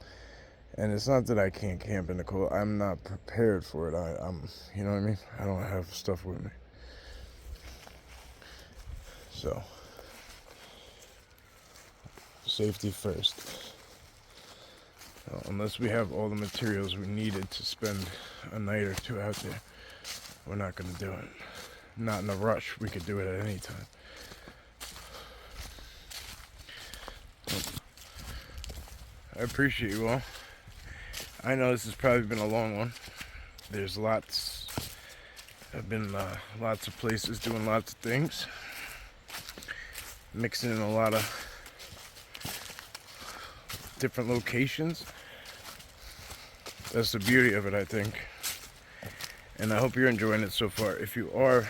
And it's not that I can't camp in the cold. I'm not prepared for it. I'm, you know what I mean? I don't have stuff with me. So, safety first. Unless we have all the materials we needed to spend a night or two out there, we're not going to do it. Not in a rush. We could do it at any time. I appreciate you all. I know this has probably been a long one. There's I've been lots of places doing lots of things. Mixing in a lot of different locations. That's the beauty of it, I think. And I hope you're enjoying it so far. If you are,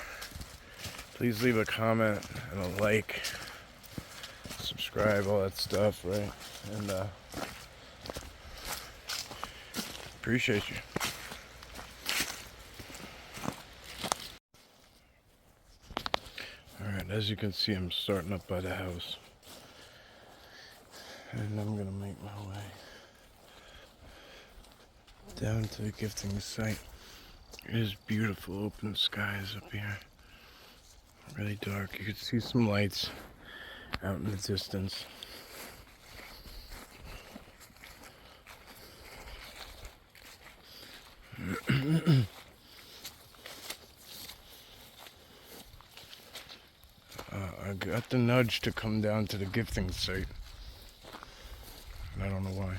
please leave a comment and a like. Subscribe, all that stuff, right? And appreciate you. Alright, as you can see, I'm starting up by the house. And I'm gonna make my way down to the gifting site. It is beautiful, open skies up here. Really dark. You can see some lights out in the distance. I got the nudge to come down to the gifting site. I don't know why.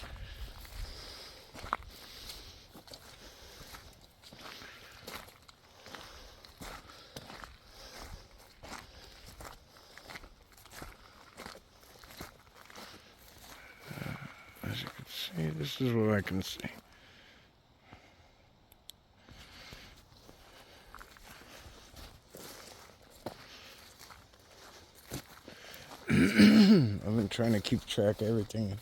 As you can see, this is what I can see. I've been trying to keep track of everything.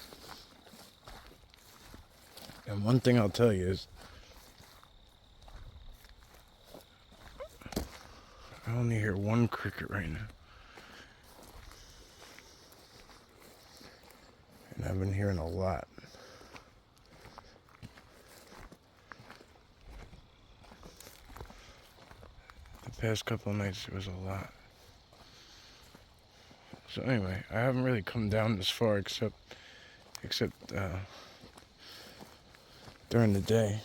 And one thing I'll tell you is, I only hear one cricket right now. And I've been hearing a lot. The past couple of nights there was a lot. So anyway, I haven't really come down this far except during the day.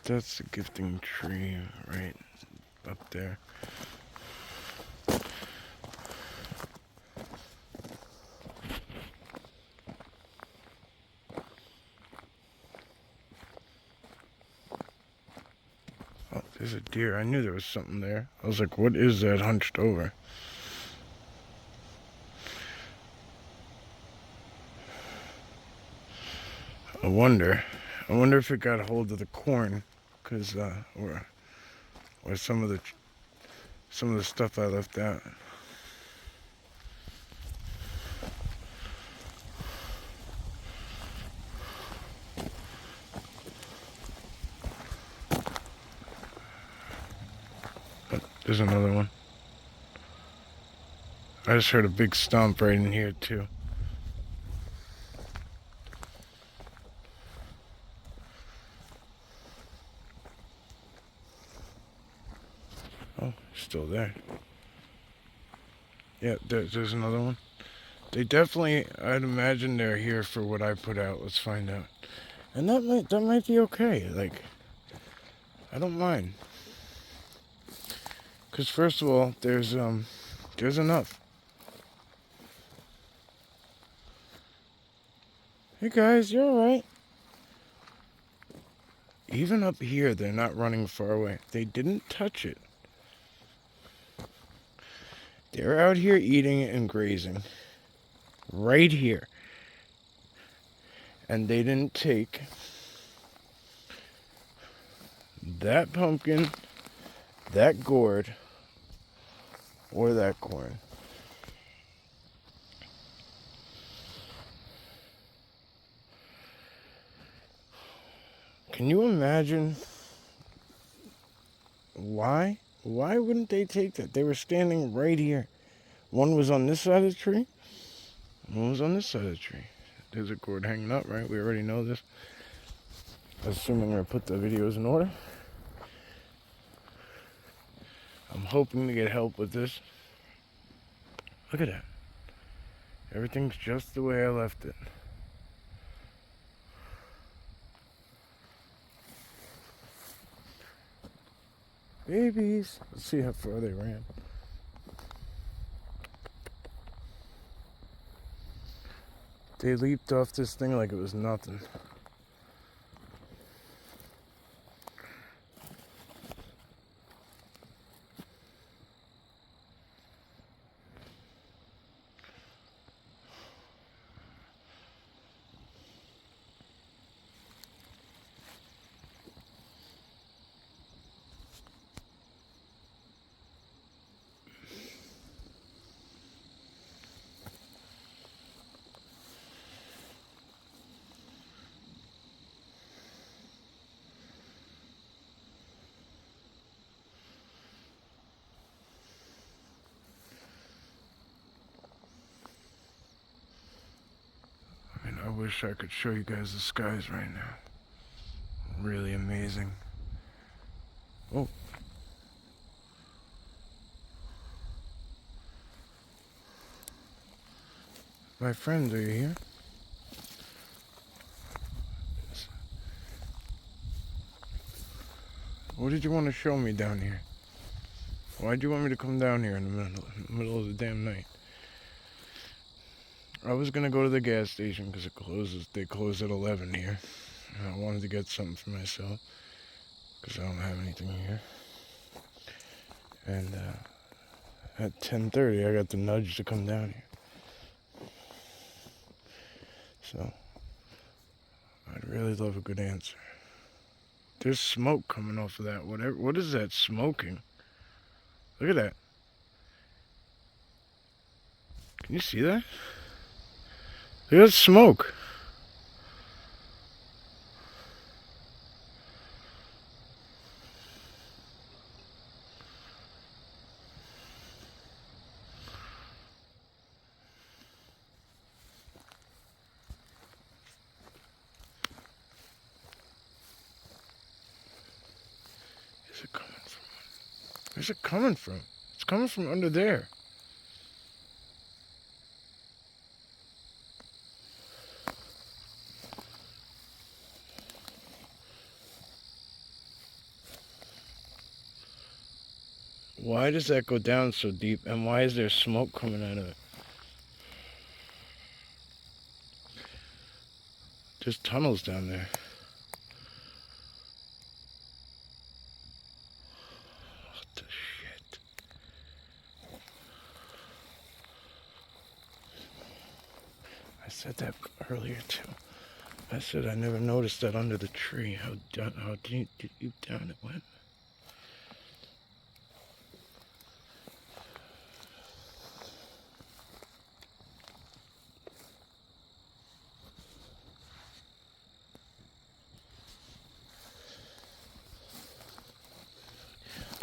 That's the gifting tree right up there. Oh, there's a deer. I knew there was something there. I was like, what is that hunched over? I wonder if it got a hold of the corn, cause or some of the stuff I left out. Oh, there's another one. I just heard a big stomp right in here too. Oh, still there. Yeah, there's another one. They definitely, I'd imagine they're here for what I put out. Let's find out. And that might be okay. Like, I don't mind. Because first of all, there's enough. Hey guys, you alright? Even up here, they're not running far away. They didn't touch it. They're out here eating and grazing. Right here. And they didn't take that pumpkin, that gourd, or that corn. Can you imagine why? Why wouldn't they take that? They were standing right here. One was on this side of the tree. One was on this side of the tree. There's a cord hanging up, right? We already know this. Assuming I put the videos in order. I'm hoping to get help with this. Look at that. Everything's just the way I left it. Babies. Let's see how far they ran. They leaped off this thing like it was nothing. I wish I could show you guys the skies right now. Really amazing. Oh. My friends, are you here? What did you want to show me down here? Why'd you want me to come down here in the middle of the damn night? I was gonna go to the gas station because it closes. They close at 11 here. And I wanted to get something for myself because I don't have anything here. And at 10:30, I got the nudge to come down here. So I'd really love a good answer. There's smoke coming off of that. What is that smoking? Look at that. Can you see that? Look at that smoke. Where's it coming from? It's coming from under there. Why does that go down so deep, and why is there smoke coming out of it? There's tunnels down there. What the shit? I said that earlier too. I said I never noticed that under the tree, how deep down it went.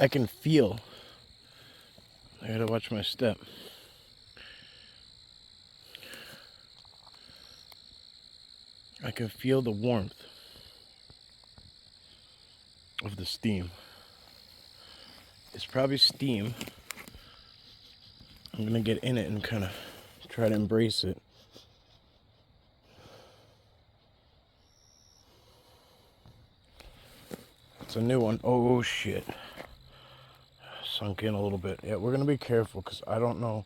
I can feel. I gotta watch my step. I can feel the warmth of the steam. It's probably steam. I'm gonna get in it and kind of try try to embrace it. It's a new one. Oh shit. Sunk in a little bit. Yeah, we're gonna be careful because I don't know.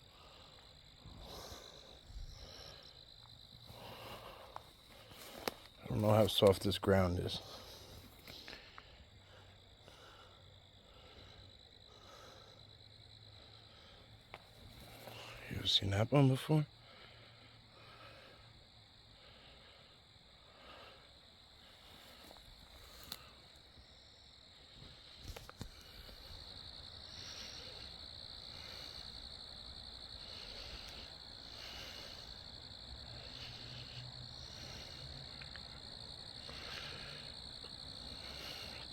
I don't know how soft this ground is. You ever seen that one before?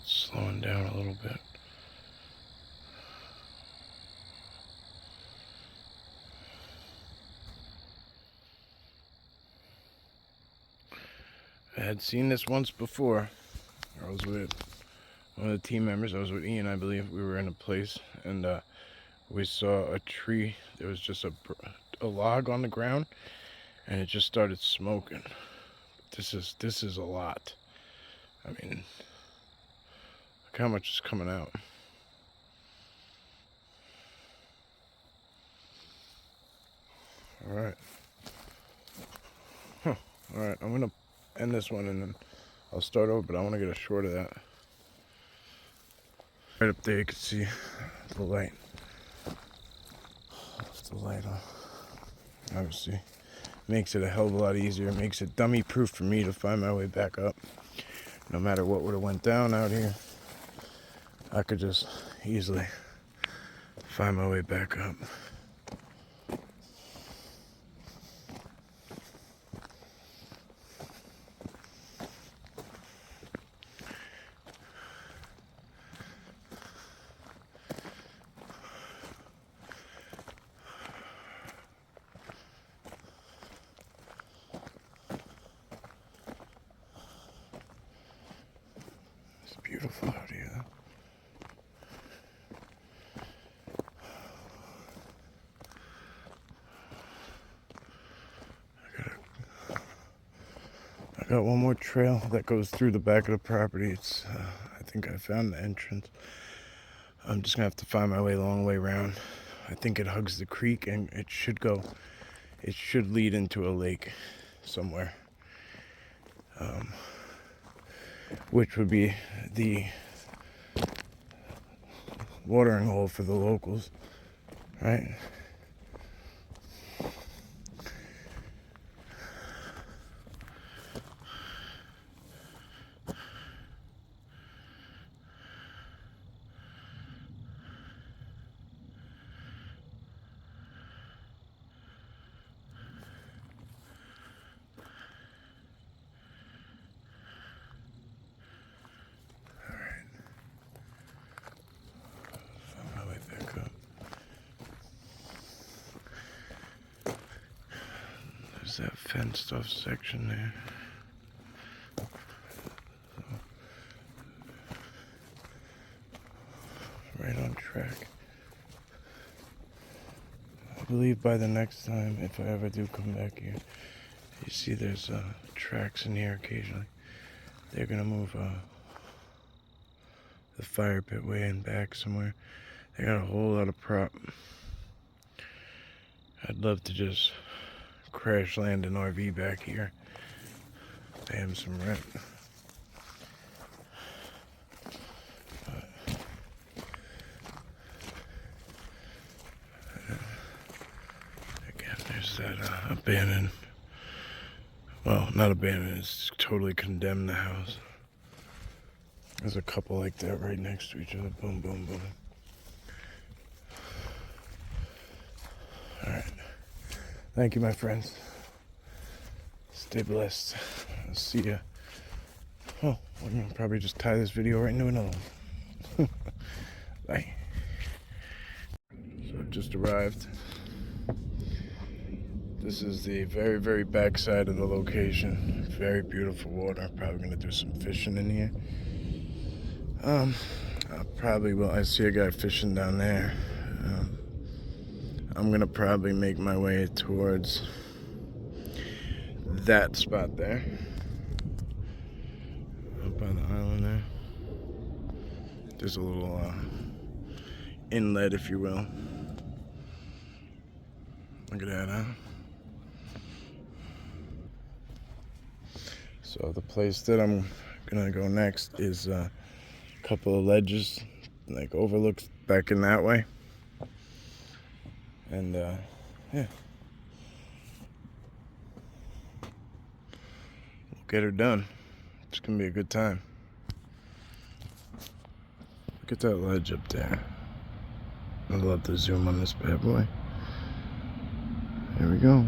Slowing down a little bit. I had seen this once before. I was with one of the team members. I was with Ian, I believe. We were in a place and we saw a tree. There was just a log on the ground and it just started smoking. This is a lot. I mean, look how much is coming out. Alright. Huh. Alright, I'm gonna end this one and then I'll start over, but I want to get a short of that. Right up there you can see the light. Left the light on. Obviously makes it a hell of a lot easier. It makes it dummy proof for me to find my way back up. No matter what would have went down out here, I could just easily find my way back up. It's beautiful out here though. I got one more trail that goes through the back of the property. It's I think I found the entrance. I'm just gonna have to find my way a long way around. I think it hugs the creek and it should lead into a lake somewhere, which would be the watering hole for the locals, right? That fenced off section there. Right on track. I believe by the next time, if I ever do come back here, you see there's tracks in here occasionally. They're gonna move the fire pit way in back somewhere. They got a whole lot of prop. I'd love to just crash land an RV back here, pay him some rent. But again, there's that abandoned, well, not abandoned, it's totally condemned the house. There's a couple like that right next to each other. Boom, boom, boom. Alright. Thank you, my friends. Stay blessed. I'll see ya. Oh, I'm gonna probably just tie this video right into another one. Bye. So I've just arrived. This is the very, very back side of the location. Very beautiful water. Probably gonna do some fishing in here. I probably will. I see a guy fishing down there. I'm gonna probably make my way towards that spot there. Up on the island there. There's a little inlet, if you will. Look at that, huh? So the place that I'm gonna go next is a couple of ledges, like overlooks back in that way. And yeah. We'll get her done. It's gonna be a good time. Look at that ledge up there. I'd love to zoom on this bad boy. Here we go.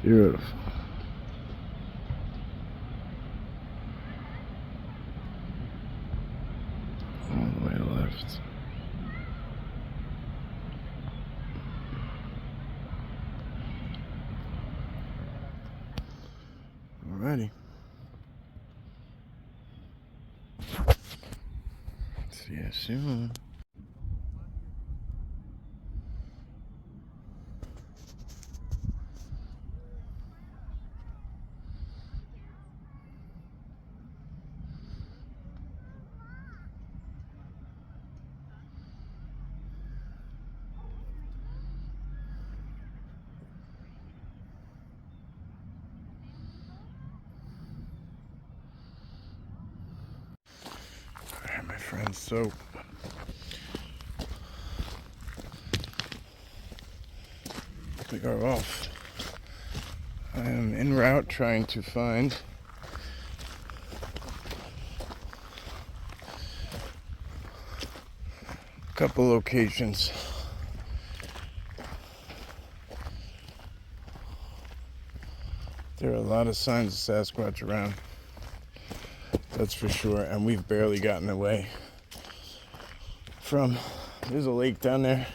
Beautiful. All the way left. Alrighty. See you soon. Alright, my friends, so we are off. I am en route trying to find a couple locations. There are a lot of signs of Sasquatch around, that's for sure, and we've barely gotten away from, there's a lake down there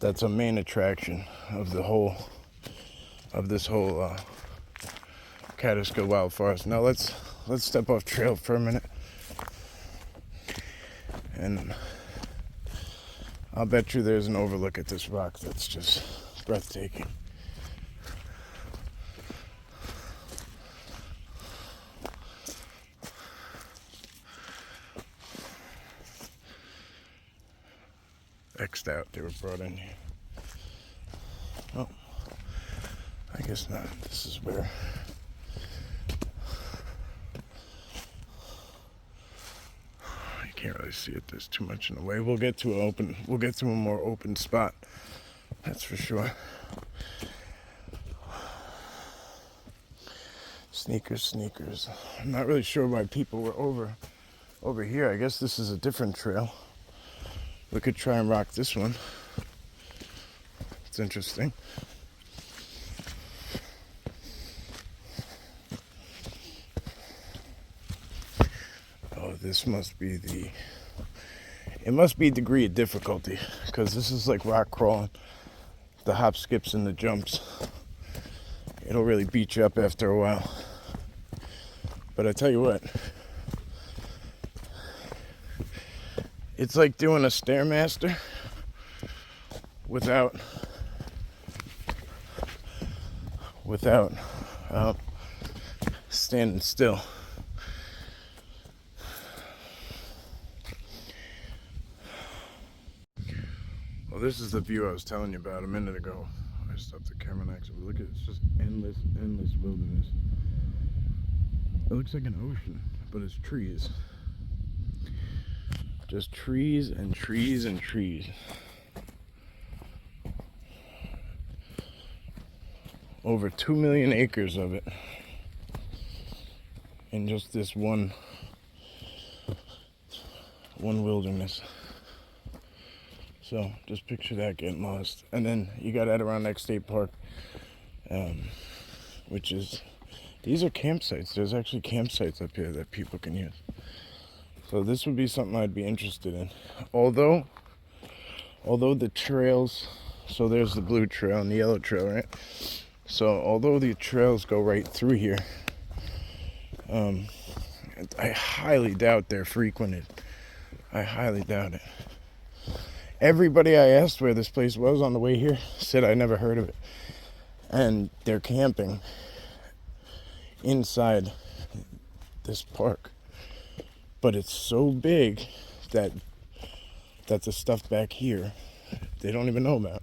that's a main attraction of the whole, of this whole Catskill Wild Forest. Now let's step off trail for a minute, and I'll bet you there's an overlook at this rock that's just breathtaking. X'd out, they were brought in here. Oh, I guess not. This is where you can't really see it. There's too much in the way. We'll get to a more open spot. That's for sure. Sneakers. I'm not really sure why people were over here. I guess this is a different trail. We could try and rock this one. It's interesting. Oh, this must be it must be degree of difficulty, because this is like rock crawling. The hop, skips, and the jumps. It'll really beat you up after a while. But I tell you what, it's like doing a Stairmaster without standing still. Well, this is the view I was telling you about a minute ago. I stopped the camera next to it. Look at it, it's just endless wilderness. It looks like an ocean, but it's trees. Just trees and trees and trees. Over 2 million acres of it in just this one wilderness. So just picture that getting lost. And then you got Adirondack State Park, which is, these are campsites. There's actually campsites up here that people can use. So this would be something I'd be interested in. Although the trails, so there's the blue trail and the yellow trail, right? So although the trails go right through here, I highly doubt they're frequented. I highly doubt it. Everybody I asked where this place was on the way here said I never heard of it. And they're camping inside this park. But it's so big that the stuff back here they don't even know about.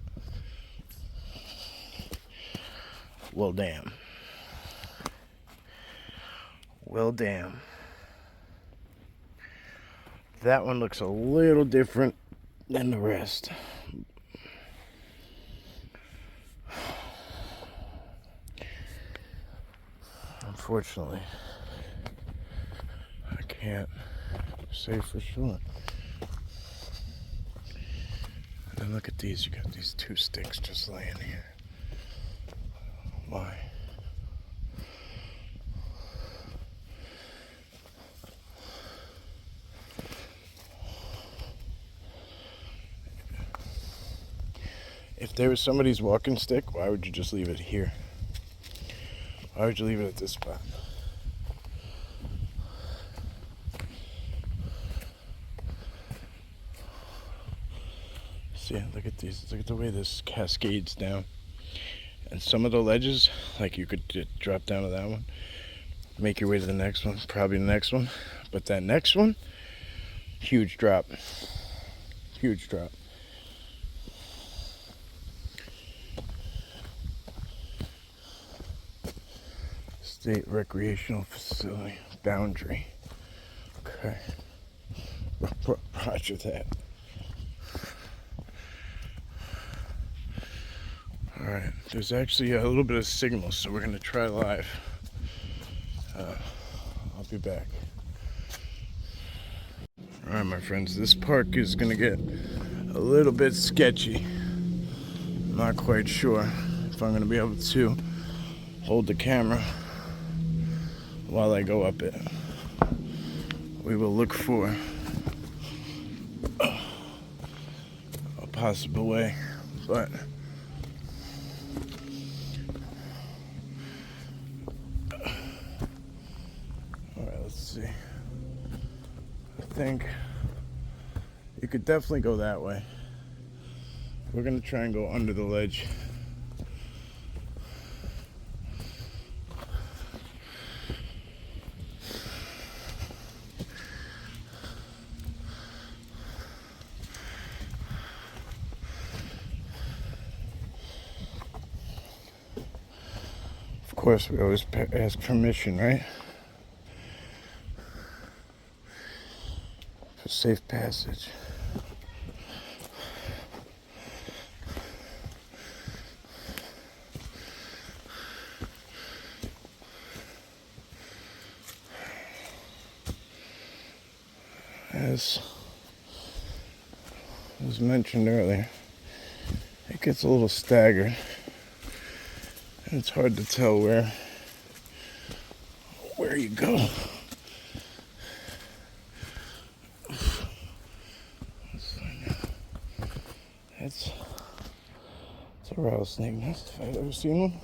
Well, damn. Well, damn. That one looks a little different than the rest. Unfortunately, I can't say for sure. And then look at these. You got these two sticks just laying here. Why? If there was somebody's walking stick, why would you just leave it here? Why would you leave it at this spot? See, look at these. Look at the way this cascades down. And some of the ledges, like you could just drop down to that one, make your way to the next one, probably the next one. But that next one, huge drop. Huge drop. State recreational facility boundary. Okay. Roger that. Alright, there's actually a little bit of signal, so we're going to try live. I'll be back. Alright, my friends, this park is going to get a little bit sketchy. I'm not quite sure if I'm going to be able to hold the camera while I go up it. We will look for a possible way, but alright, let's see. I think you could definitely go that way. We're gonna try and go under the ledge. Of course, we always ask permission, right? For safe passage. As was mentioned earlier, it gets a little staggered. And it's hard to tell where you go. It's a rattlesnake nest if I've ever seen one.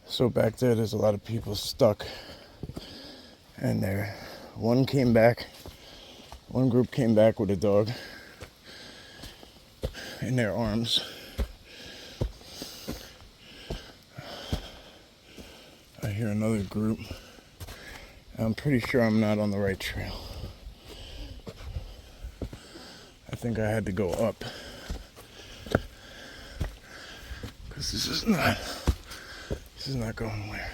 So back there's a lot of people stuck, and one group came back with a dog in their arms. I hear another group. I'm pretty sure I'm not on the right trail. I think I had to go up, because this is not going where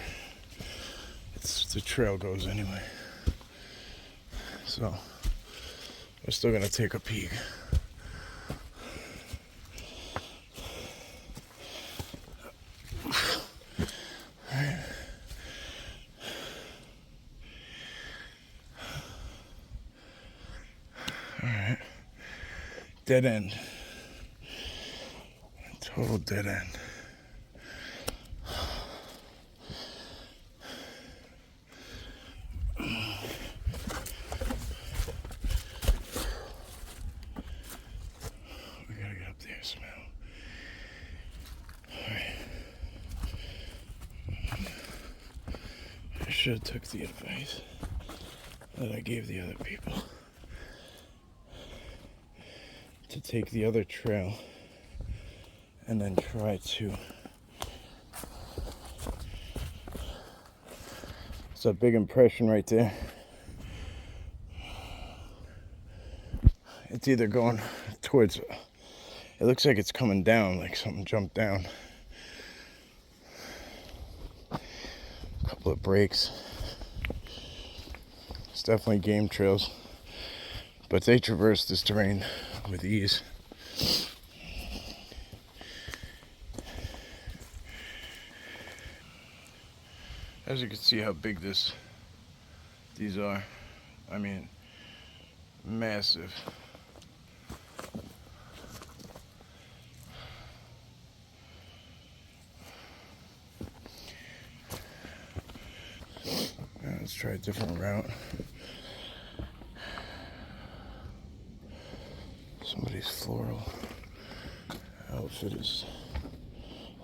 the trail goes anyway. So we're still gonna take a peek. Alright. Dead end. Total dead end. should have took the advice that I gave the other people to take the other trail and then try to. It's a big impression right there. It's either going towards, it looks like it's coming down, like something jumped down. A couple of breaks. It's definitely game trails, but they traverse this terrain with ease. As you can see how big these are. I mean, massive. Now let's try a different route. Somebody's floral outfit is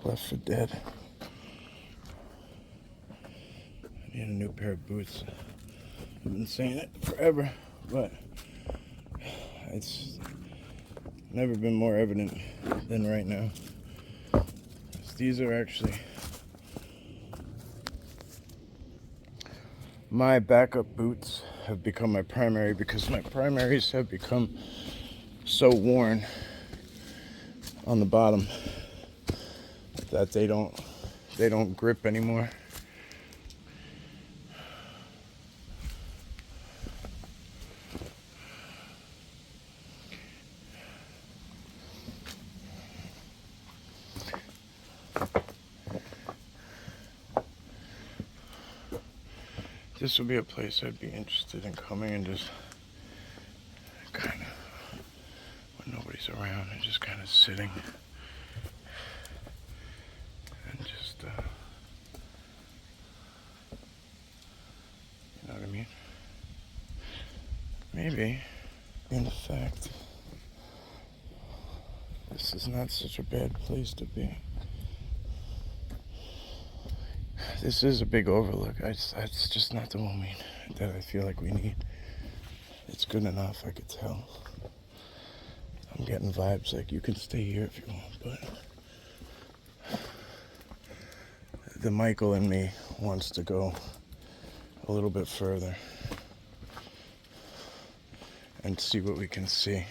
left for dead. I need a new pair of boots. I've been saying it forever, but it's never been more evident than right now. These are actually my backup boots. Have become my primary because my primaries have become so worn on the bottom that they don't grip anymore. This would be a place I'd be interested in coming and just kind of, when nobody's around, and just kind of sitting and just, you know what I mean? Maybe, in fact, this is not such a bad place to be. This is a big overlook. It's just not the one that I feel like we need. It's good enough, I could tell. I'm getting vibes like you can stay here if you want, but the Michael in me wants to go a little bit further and see what we can see.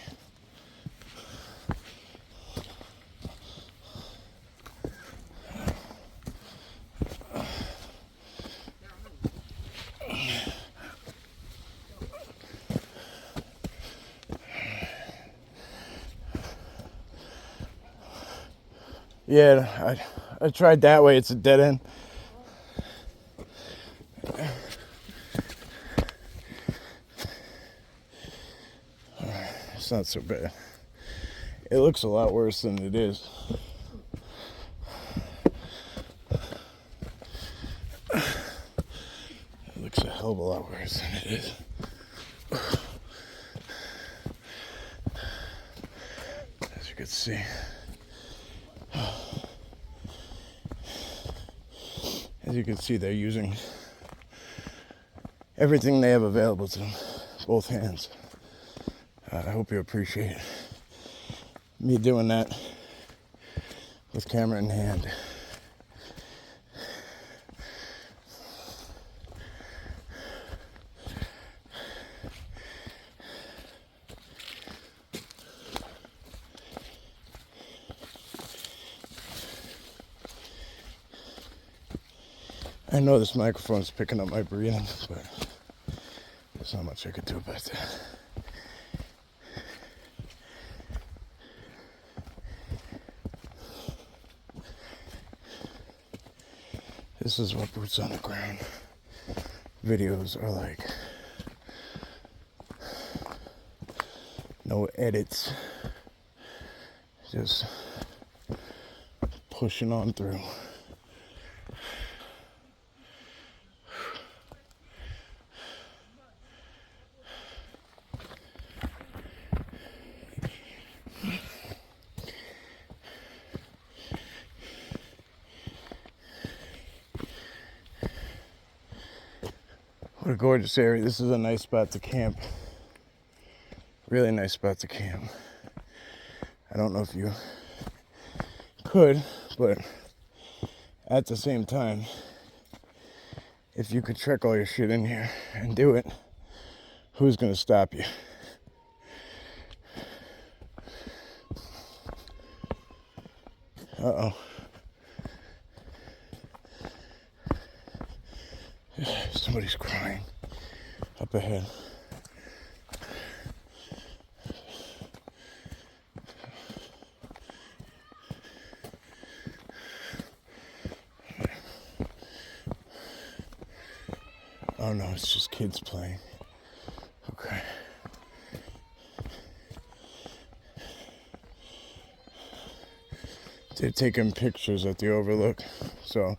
Yeah, I tried that way. It's a dead end. It's not so bad. It looks a lot worse than it is. It looks a hell of a lot worse than it is. As you can see. As you can see, they're using everything they have available to them, both hands. I hope you appreciate me doing that with camera in hand. I know this microphone's picking up my breathing, but there's not much I could do about that. This is what boots on the ground videos are like. No edits, just pushing on through. What a gorgeous area. This is a nice spot to camp. Really nice spot to camp. I don't know if you could, but at the same time, if you could trek all your shit in here and do it, who's gonna stop you? Uh-oh. Somebody's crying up ahead. Oh no, it's just kids playing. Okay. They're taking pictures at the overlook, so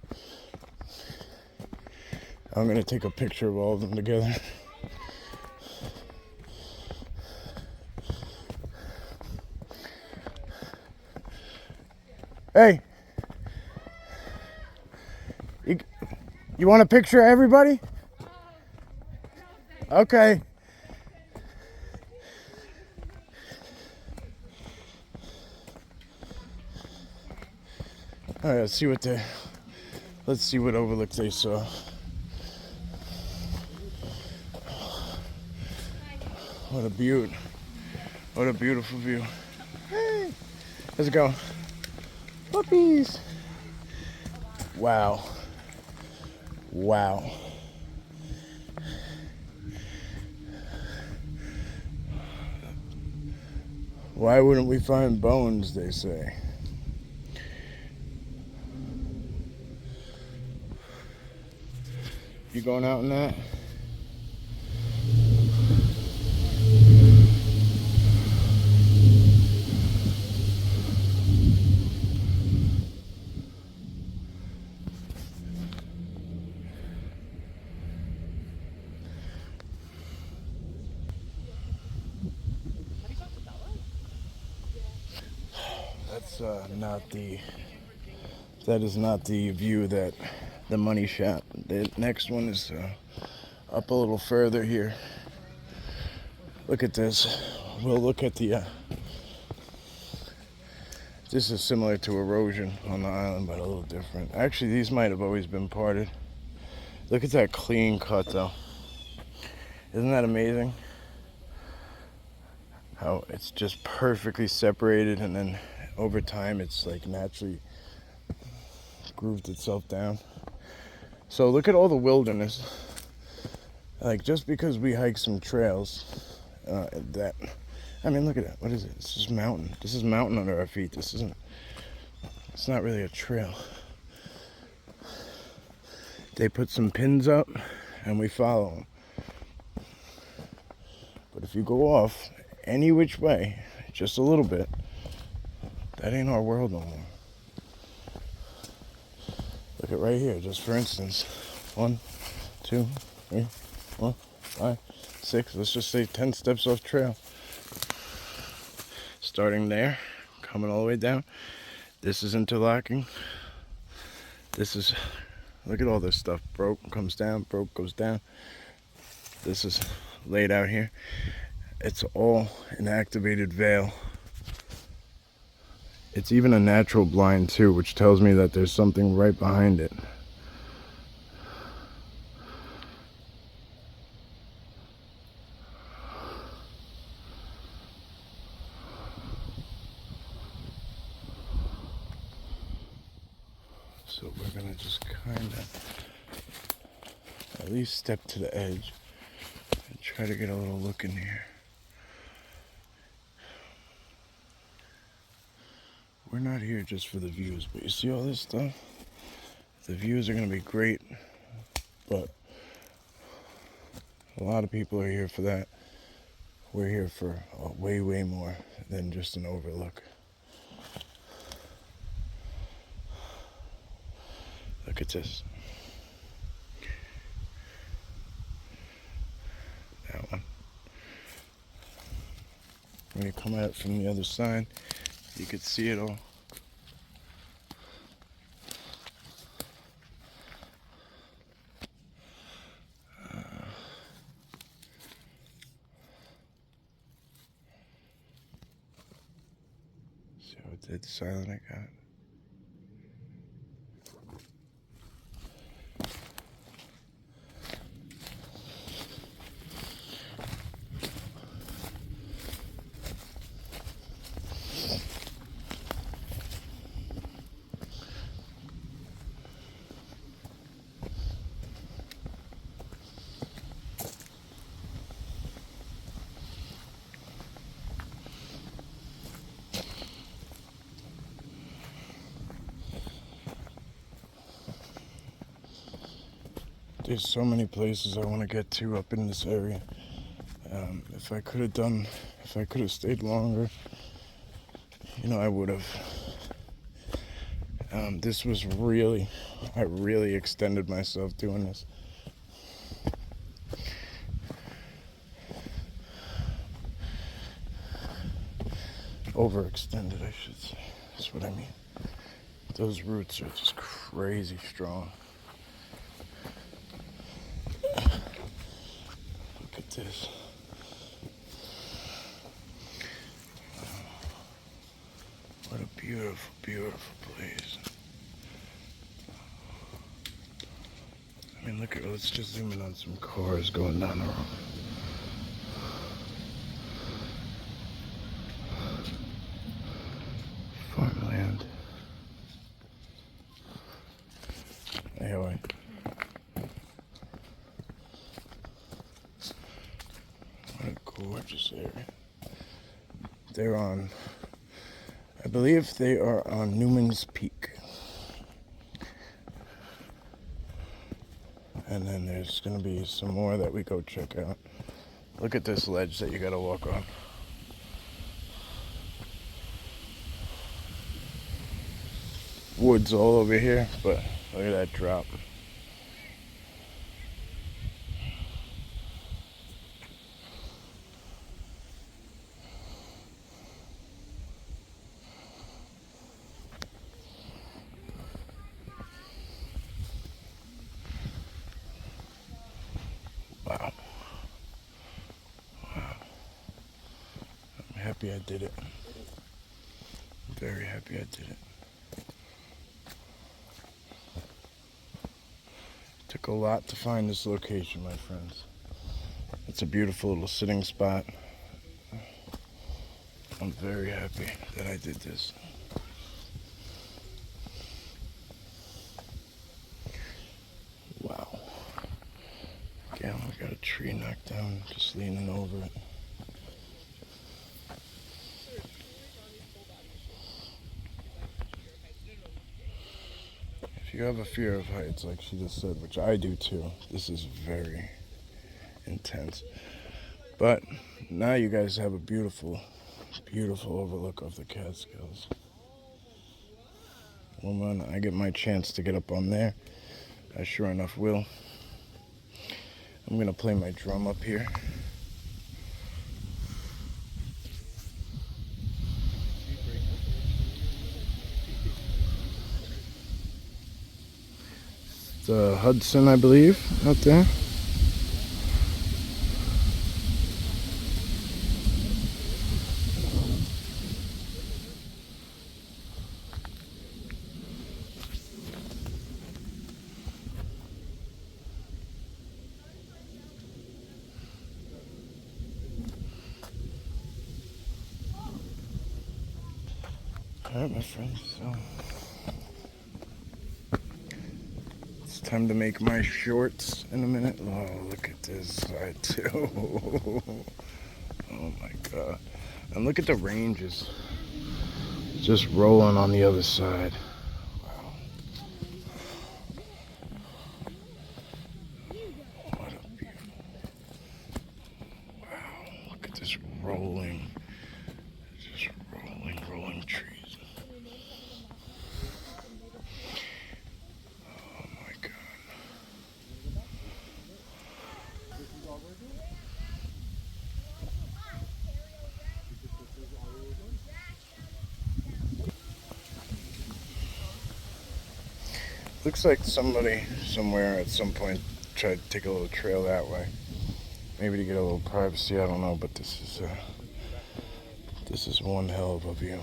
I'm gonna take a picture of all of them together. Hey, you want a picture of everybody? Okay. All right, let's see what overlook they saw. What a beaut. What a beautiful view. Hey, how's it going? Puppies. Wow. Wow. Why wouldn't we find bones, they say? You going out in that? That is not the view that the money shot. The next one is up a little further here. Look at this. We'll look at the this is similar to erosion on the island, but a little different. Actually, these might have always been parted. Look at that clean cut though. Isn't that amazing? How it's just perfectly separated, and then over time it's like naturally grooved itself down. So look at all the wilderness. Like, just because we hike some trails, look at it. What is it? It's just mountain. This is mountain under our feet. It's not really a trail. They put some pins up and we follow them. But if you go off any which way, just a little bit, that ain't our world no more. Look at right here, just for instance. 1, 2, 3, 4, 5, 6. Let's just say 10 steps off trail. Starting there, coming all the way down. This is interlocking. Look at all this stuff. Broke, comes down, broke, goes down. This is laid out here. It's all an activated veil. It's even a natural blind too, which tells me that there's something right behind it. So we're gonna just kind of at least step to the edge and try to get a little look in here. We're not here just for the views, but you see all this stuff? The views are going to be great, but a lot of people are here for that. We're here for way, way more than just an overlook. Look at this. That one. When you come at it from the other side, you could see it all. See how dead silent I got? There's so many places I want to get to up in this area. If I could have stayed longer, I would have. This was I really extended myself doing this. Overextended, I should say. That's what I mean. Those roots are just crazy strong. Look at this. What a beautiful, beautiful place. I mean, let's just zoom in on some cars going down the road. Farmland. Anyway. What a gorgeous area. I believe they are on Newman's Peak. And then there's going to be some more that we go check out. Look at this ledge that you got to walk on. Woods all over here, but look at that drop. Wow. I'm happy I did it. I'm very happy I did it. Took a lot to find this location, my friends. It's a beautiful little sitting spot. I'm very happy that I did this. Wow. Again, we got a tree knocked down, just leaning over it. If you have a fear of heights, like she just said, which I do too, this is very intense. But now you guys have a beautiful, beautiful overlook of the Catskills. Well, when I get my chance to get up on there, I sure enough will. I'm gonna play my drum up here. The Hudson, I believe, out there. Alright, my friends, so it's time to make my shorts in a minute. Oh, look at this side too. Oh my god. And look at the ranges just rolling on the other side. Wow. What a beautiful. Wow, look at this rolling trees. Oh my god. Looks like somebody somewhere at some point tried to take a little trail that way. Maybe to get a little privacy, I don't know, but this is one hell of a view.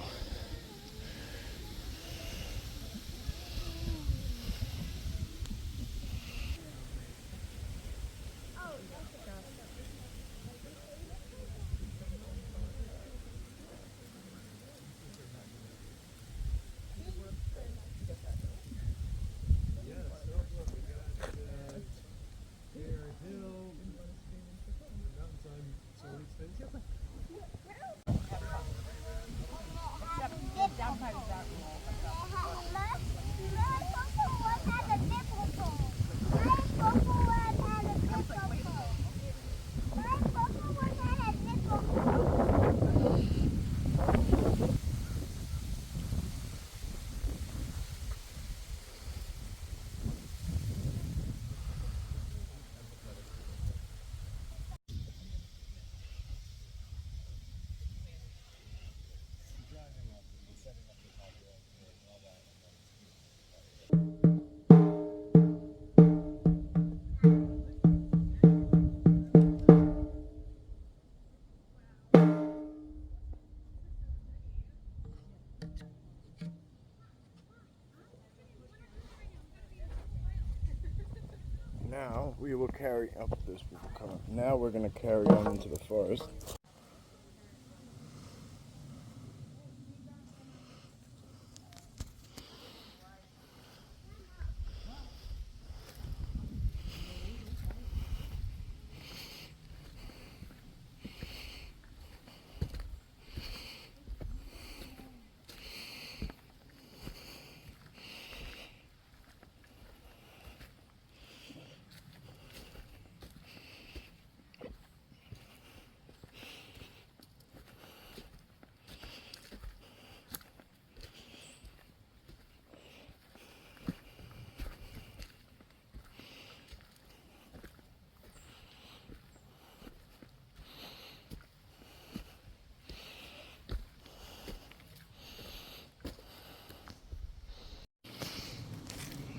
Now we will carry up this people coming. Now we're gonna carry on into the forest.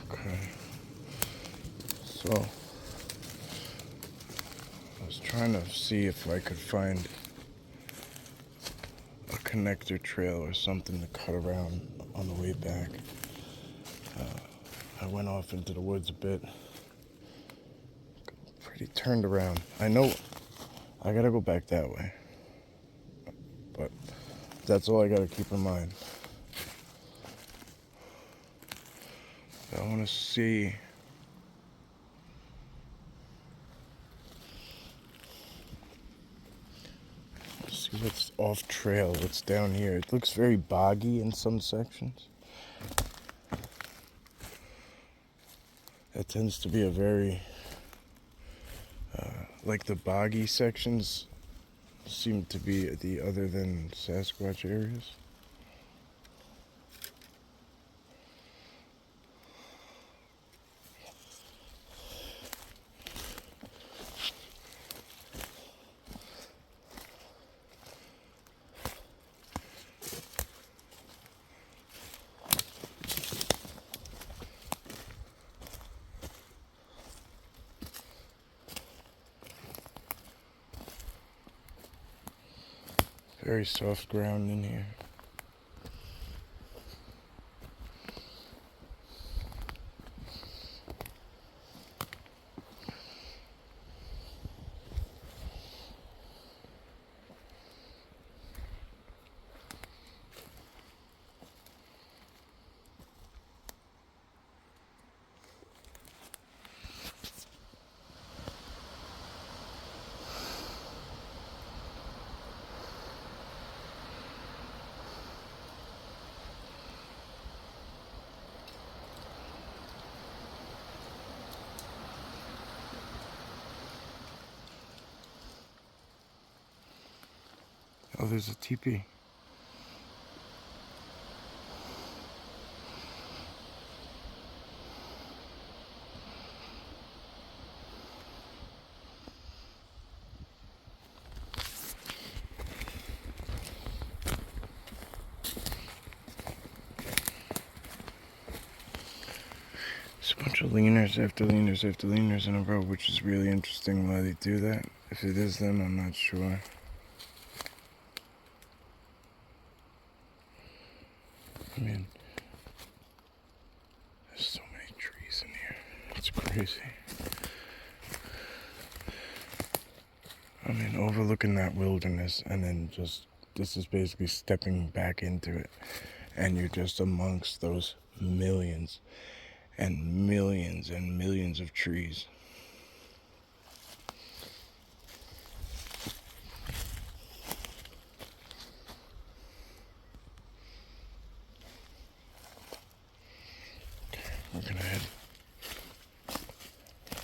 Okay. So I was trying to see if I could find a connector trail or something to cut around on the way back. I went off into the woods a bit. Pretty turned around. I know I gotta go back that way. But that's all I gotta keep in mind. I wanna see what's off trail, what's down here. It looks very boggy in some sections. That tends to be a very, like the boggy sections seem to be the other than Sasquatch areas. Very soft ground in here. Oh, there's a teepee. There's a bunch of leaners after leaners after leaners in a row, which is really interesting why they do that. If it is them, I'm not sure. I mean, there's so many trees in here. It's crazy. I mean, overlooking that wilderness, and then just, this is basically stepping back into it. And you're just amongst those millions and millions and millions of trees.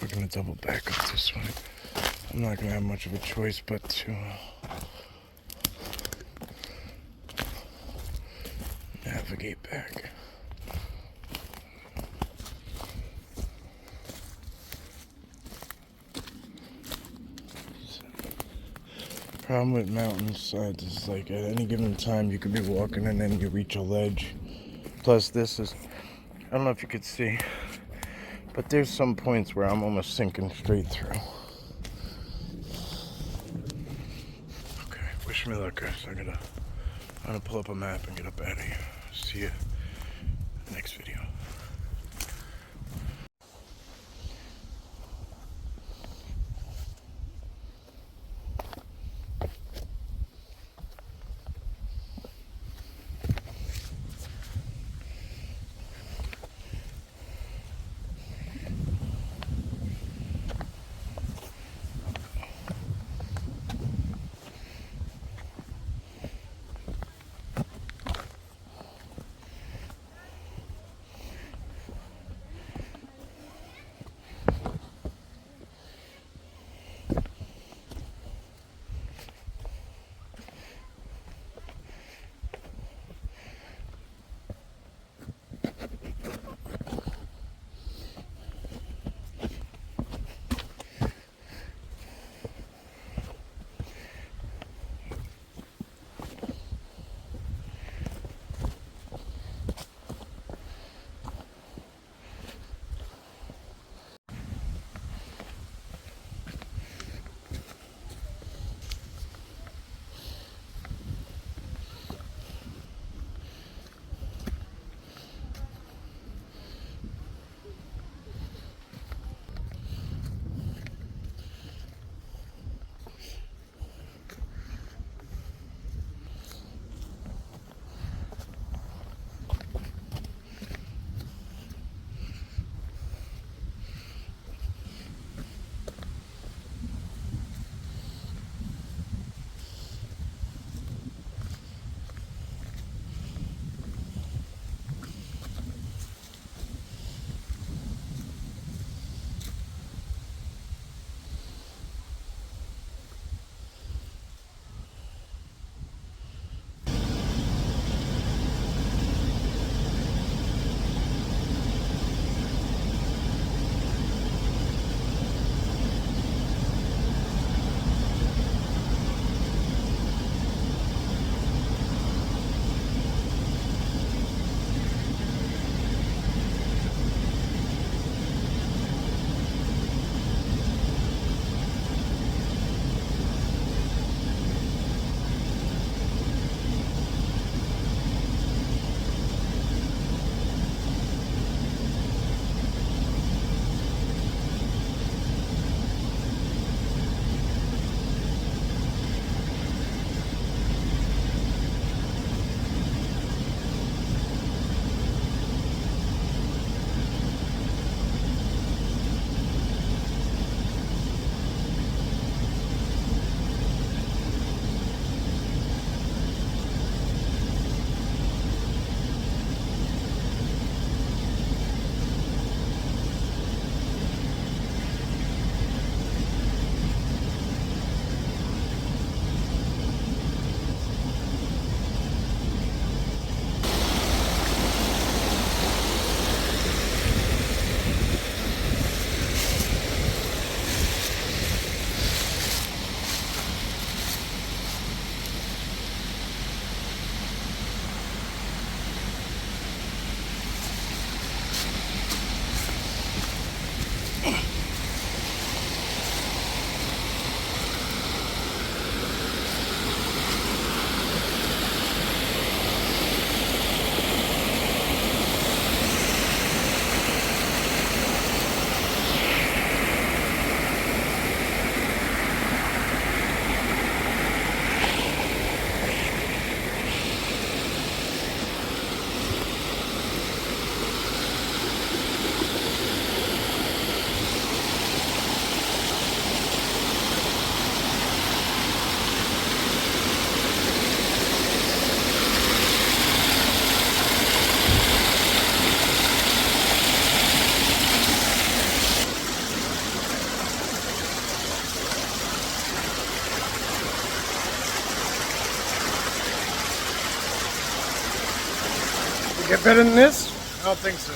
We're gonna double back up this way. I'm not gonna have much of a choice but to navigate back. Problem with mountainsides is like at any given time you could be walking and then you reach a ledge. Plus this is, I don't know if you could see, but there's some points where I'm almost sinking straight through. Okay, wish me luck, guys. I'm gonna pull up a map and get up out of here. See you next video. Get better than this? I don't think so.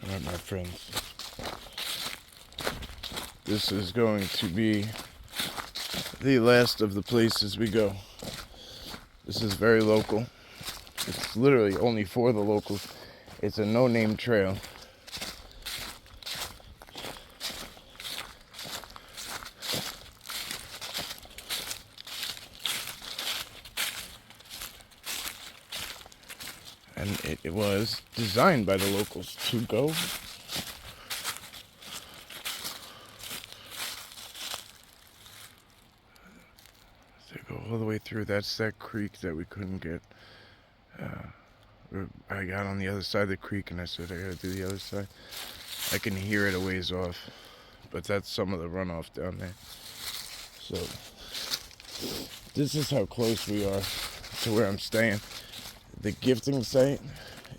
Alright, my friends, this is going to be the last of the places we go. This is very local. It's literally only for the locals. It's a no-name trail. And it was designed by the locals to go. They go all the way through. That's that creek that we couldn't get. I got on the other side of the creek and I said I gotta do the other side. I can hear it a ways off, but that's some of the runoff down there. So this is how close we are to where I'm staying. The gifting site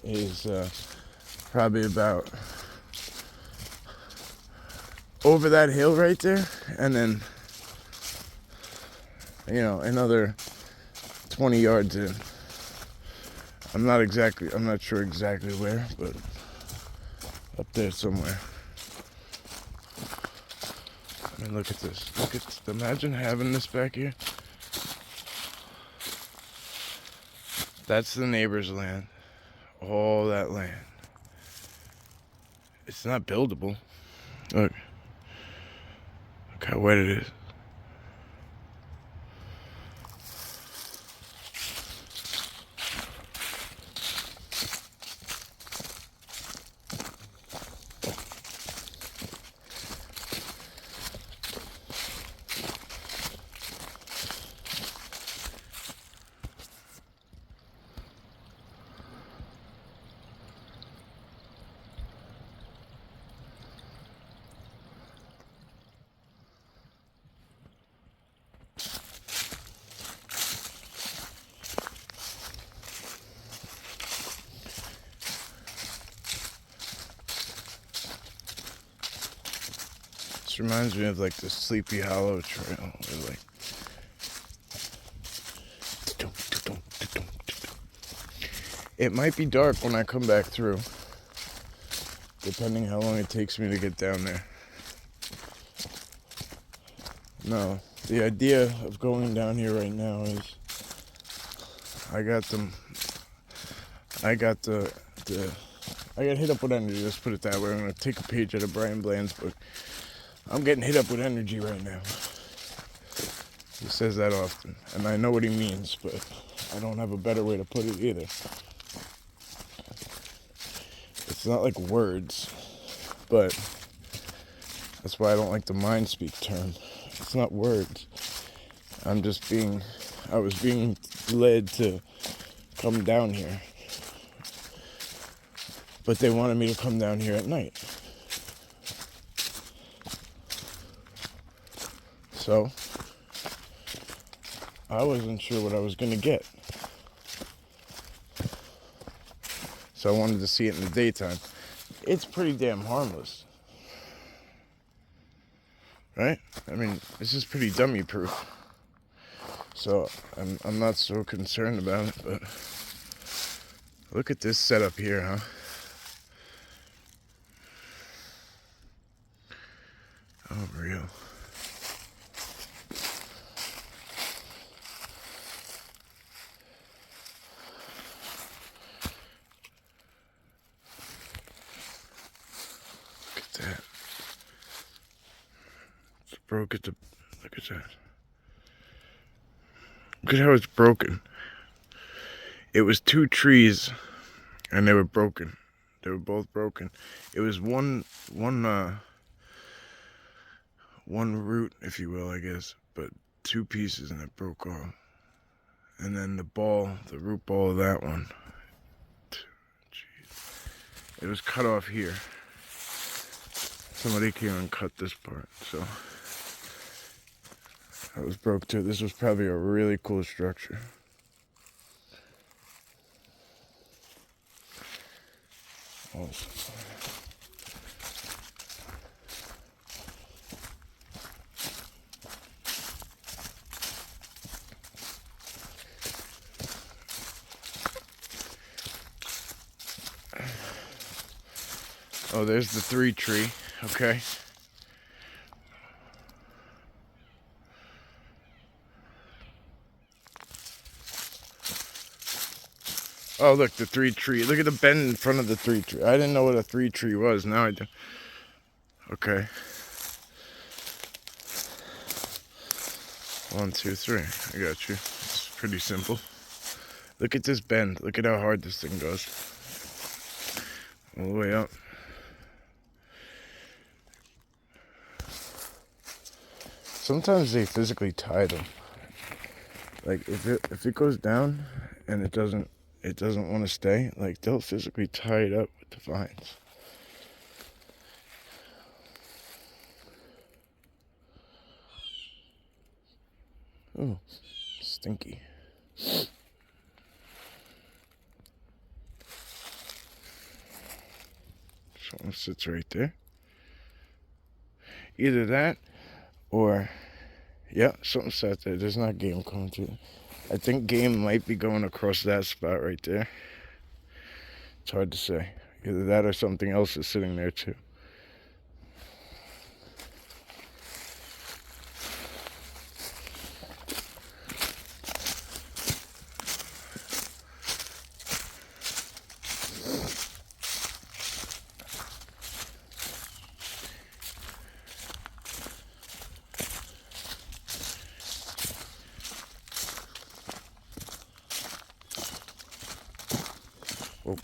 is probably about over that hill right there, and then, you know, another 20 yards in. I'm not sure exactly where, but up there somewhere. I mean, look at this. Imagine having this back here. That's the neighbor's land. All that land. It's not buildable. Look how wet it is. This reminds me of like the Sleepy Hollow Trail. Where like it might be dark when I come back through, depending how long it takes me to get down there. No, the idea of going down here right now is I got them. I got I got hit up with energy. Let's put it that way. I'm gonna take a page out of Brian Bland's book. I'm getting hit up with energy right now. He says that often, and I know what he means, but I don't have a better way to put it either. It's not like words, but that's why I don't like the mind speak term. It's not words. I was being led to come down here. But they wanted me to come down here at night. So, I wasn't sure what I was going to get. So I wanted to see it in the daytime. It's pretty damn harmless. Right? I mean, this is pretty dummy proof. So I'm not so concerned about it, but look at this setup here, huh? Oh, real. Look at that. It's broke at the. Look at that. Look at how it's broken. It was two trees, and they were broken. They were both broken. It was one root, if you will, I guess, but two pieces, and it broke off. And then the root ball of that one, jeez, it was cut off here. Somebody came and cut this part, so that was broke too. This was probably a really cool structure. Awesome. Oh, there's the 3 tree, okay. Oh, look, the 3 tree. Look at the bend in front of the 3 tree. I didn't know what a 3 tree was. Now I do. Okay. 1, 2, 3. I got you. It's pretty simple. Look at this bend. Look at how hard this thing goes. All the way up. Sometimes they physically tie them. Like if it goes down and it doesn't want to stay, like they'll physically tie it up with the vines. Oh, stinky. Something sits right there. Either that or, yeah, something sat there. There's not game coming to it. I think game might be going across that spot right there. It's hard to say. Either that or something else is sitting there too. Oh.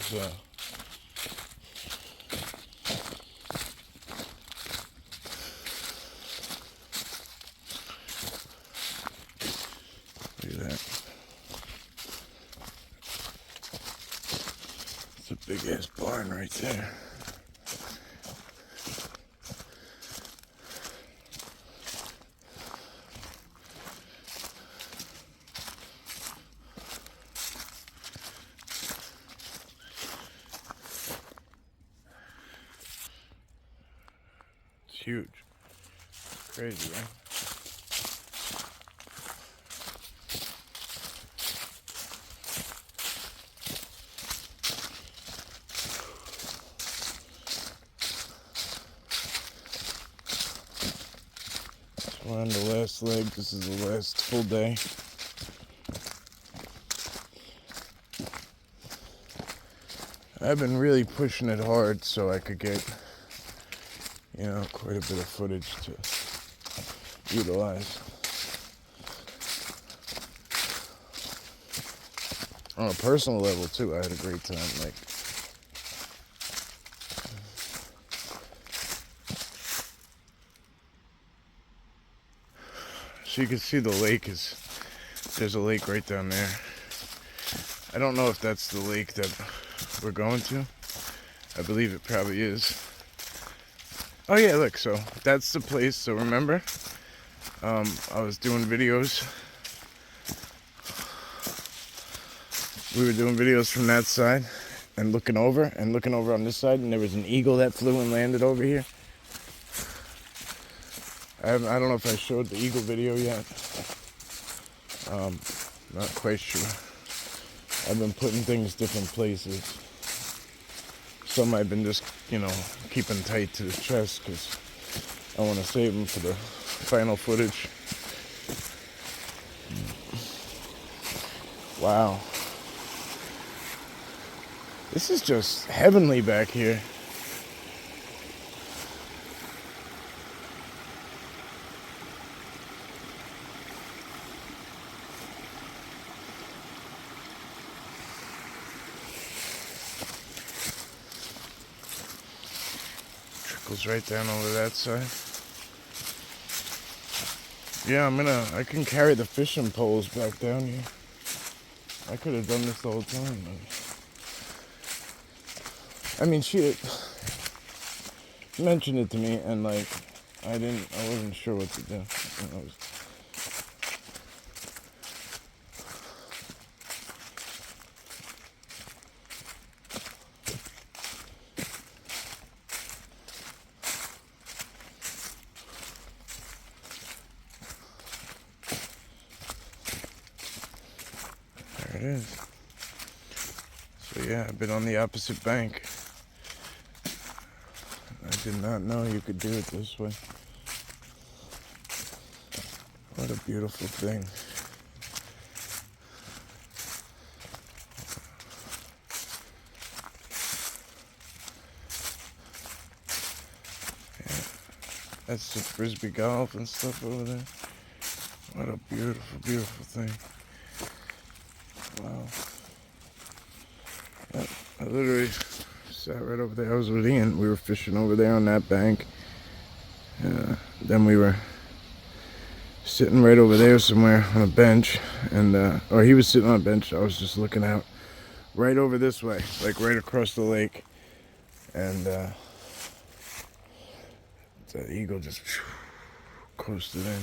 So. Look at that. It's a big ass barn right there. It's huge. Crazy, right? We're on the last leg. This is the last full day. I've been really pushing it hard so I could get, quite a bit of footage to utilize. On a personal level too, I had a great time. So you can see the lake there's a lake right down there. I don't know if that's the lake that we're going to. I believe it probably is. Oh yeah, look, so that's the place. So remember, I was doing videos. We were doing videos from that side and looking over on this side, and there was an eagle that flew and landed over here. I don't know if I showed the eagle video yet. Not quite sure. I've been putting things different places. Some I've been just, keeping tight to the chest because I want to save them for the final footage. Wow. This is just heavenly back here. Trickles right down over that side. Yeah, I can carry the fishing poles back down here. I could have done this the whole time. She mentioned it to me, and I wasn't sure what to do. There it is. So yeah, I've been on the opposite bank. I did not know you could do it this way. What a beautiful thing. Yeah, that's the frisbee golf and stuff over there. What a beautiful, beautiful thing. Wow. I literally sat right over there. I was with Ian. We were fishing over there on that bank. Then we were sitting right over there somewhere on a bench, or he was sitting on a bench. I was just looking out right over this way, right across the lake, and the eagle just coasted in.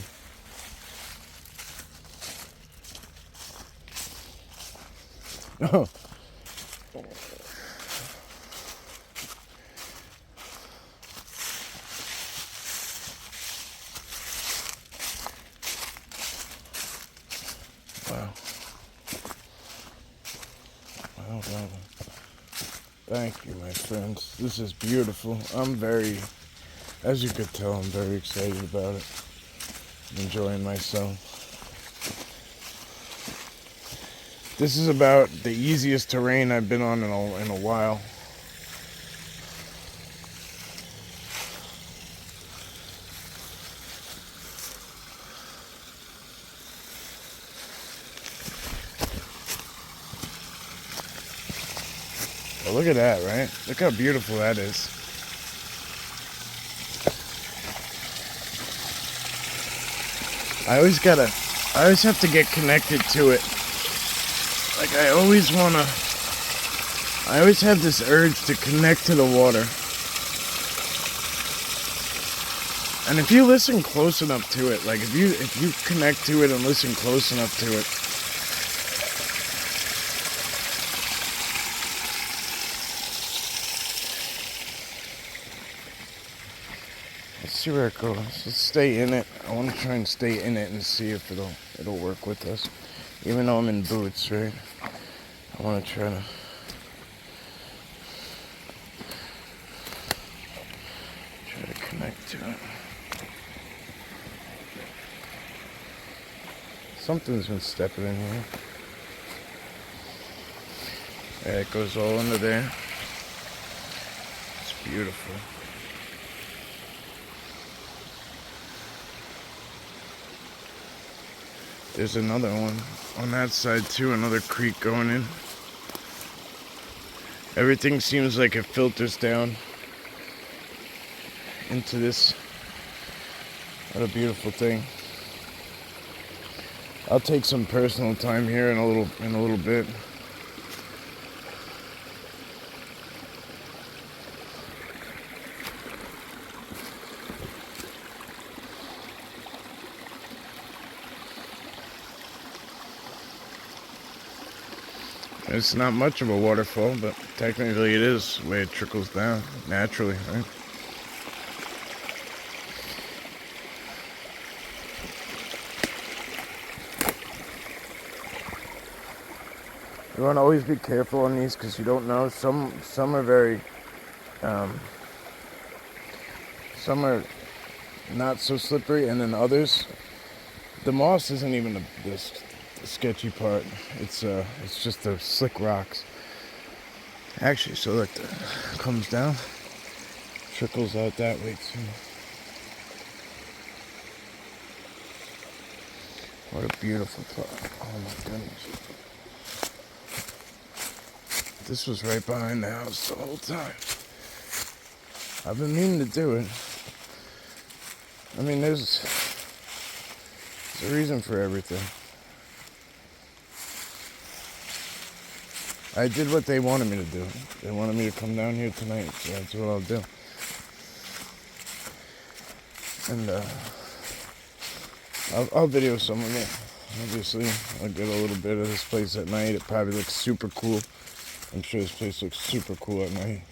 Oh. Wow. Wow. Thank you, my friends. This is beautiful. As you could tell, I'm very excited about it. I'm enjoying myself. This is about the easiest terrain I've been on in a while. Well, look at that, right? Look how beautiful that is. I always have to get connected to it. I always have this urge to connect to the water. And if you listen close enough to it, if you connect to it and listen close enough to it, let's see where it goes. Let's stay in it. I want to try and stay in it and see if it'll work with us. Even though I'm in boots, right? I want to try to connect to it. Something's been stepping in here. Yeah, it goes all under there. It's beautiful. There's another one on that side too, another creek going in. Everything seems like it filters down into this. What a beautiful thing. I'll take some personal time here in a little bit. It's not much of a waterfall, but technically it is the way it trickles down naturally, right? You want to always be careful on these because you don't know. Some are very, some are not so slippery, and then others, the moss isn't even the sketchy part. It's just the slick rocks. Actually, so look, it comes down, trickles out that way too. What a beautiful plot. Oh my goodness. This was right behind the house the whole time. I've been meaning to do it. I mean, there's a reason for everything. I did what they wanted me to do. They wanted me to come down here tonight, so that's what I'll do. And I'll video some of it. Obviously, I'll get a little bit of this place at night. It probably looks super cool. I'm sure this place looks super cool at night.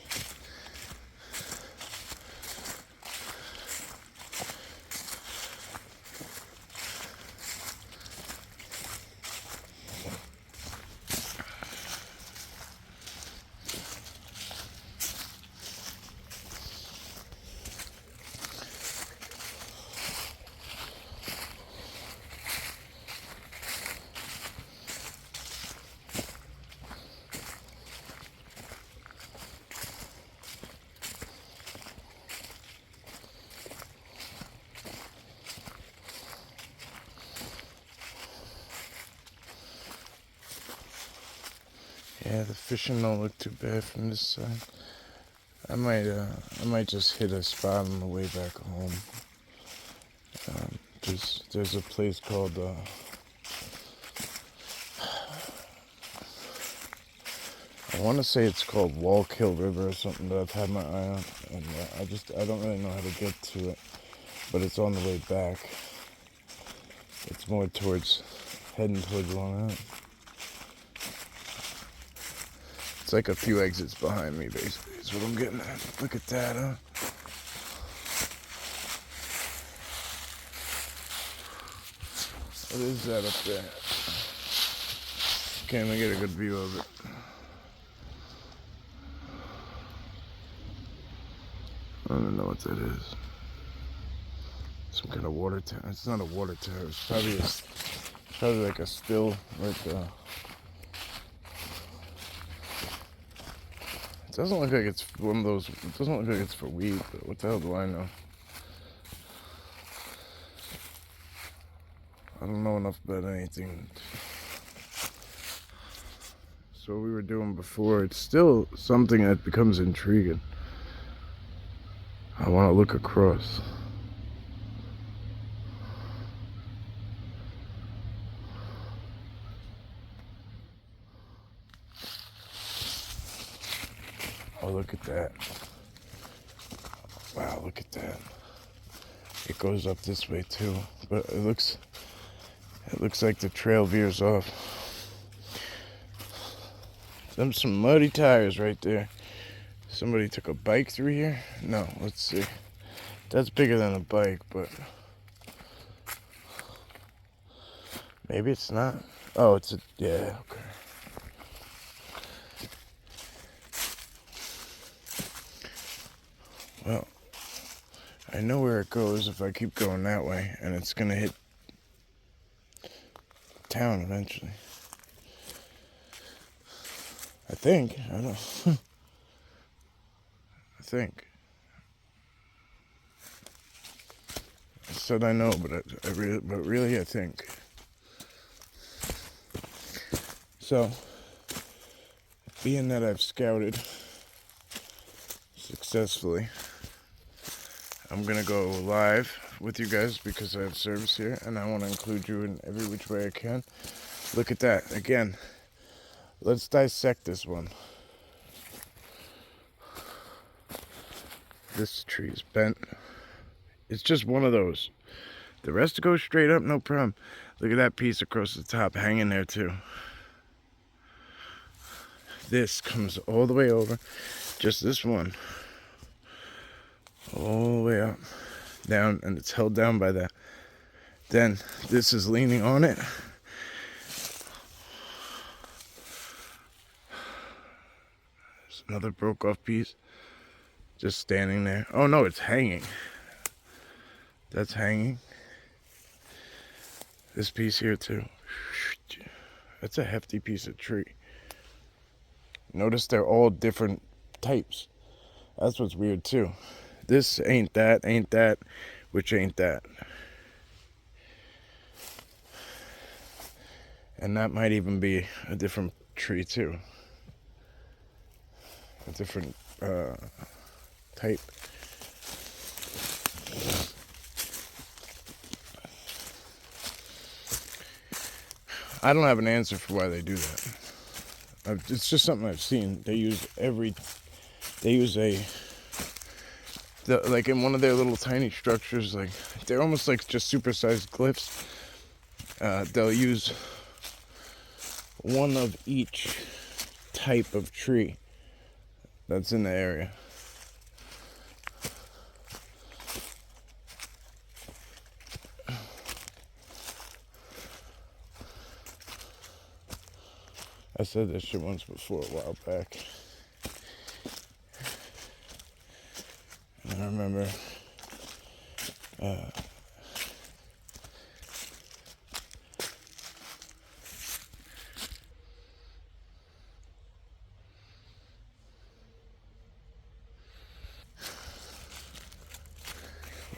Yeah, the fishing don't look too bad from this side. I might just hit a spot on the way back home. There's a place called I want to say it's called Wallkill River or something that I've had my eye on, and I don't really know how to get to it, but it's on the way back. It's more heading towards Long Island. It's like a few exits behind me, basically, is what I'm getting at. Look at that, huh? What is that up there? Can't even get a good view of it. I don't even know what that is. Some kind of water tower. It's not a water tower. It's probably like a still, like it doesn't look like it's one of those. It doesn't look like it's for weed, but what the hell do I know? I don't know enough about anything. So what we were doing before, it's still something that becomes intriguing. I want to look across. Oh, look at that. Wow, look at that. It goes up this way too, but it looks like the trail veers off. Them some muddy tires right there. Somebody took a bike through here? No, let's see. That's bigger than a bike, but maybe it's not. Oh, yeah, okay. Well, I know where it goes if I keep going that way, and it's gonna hit town eventually. I think. I don't know. I think. I said I know, but really I think. So, being that I've scouted successfully, I'm gonna go live with you guys because I have service here and I want to include you in every which way I can. Look at that. Again, let's dissect this one. This tree is bent. It's just one of those. The rest goes straight up, no problem. Look at that piece across the top hanging there too. This comes all the way over. Just this one. All the way up. Down, and it's held down by that. Then this is leaning on it. There's another broke off piece. Just standing there. Oh no, it's hanging. That's hanging. This piece here too. That's a hefty piece of tree. Notice they're all different types. That's what's weird too. This ain't that, which ain't that. And that might even be a different tree too. A different type. I don't have an answer for why they do that. It's just something I've seen. They use like in one of their little tiny structures, like they're almost like just supersized glyphs. They'll use one of each type of tree that's in the area. I said this shit once before a while back. And I remember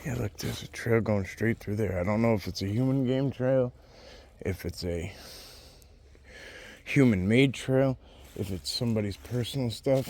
yeah, look, there's a trail going straight through there. I don't know if it's a human game trail, if it's a human-made trail, if it's somebody's personal stuff.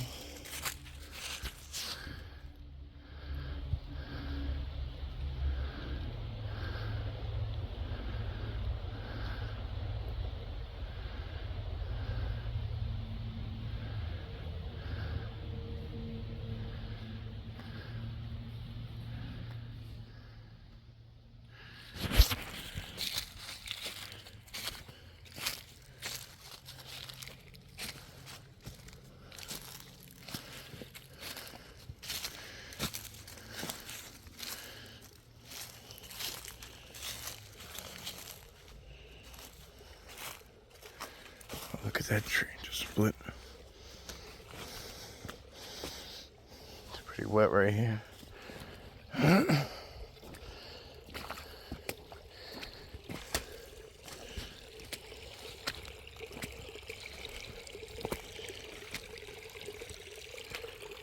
Look at that tree just split. It's pretty wet right here.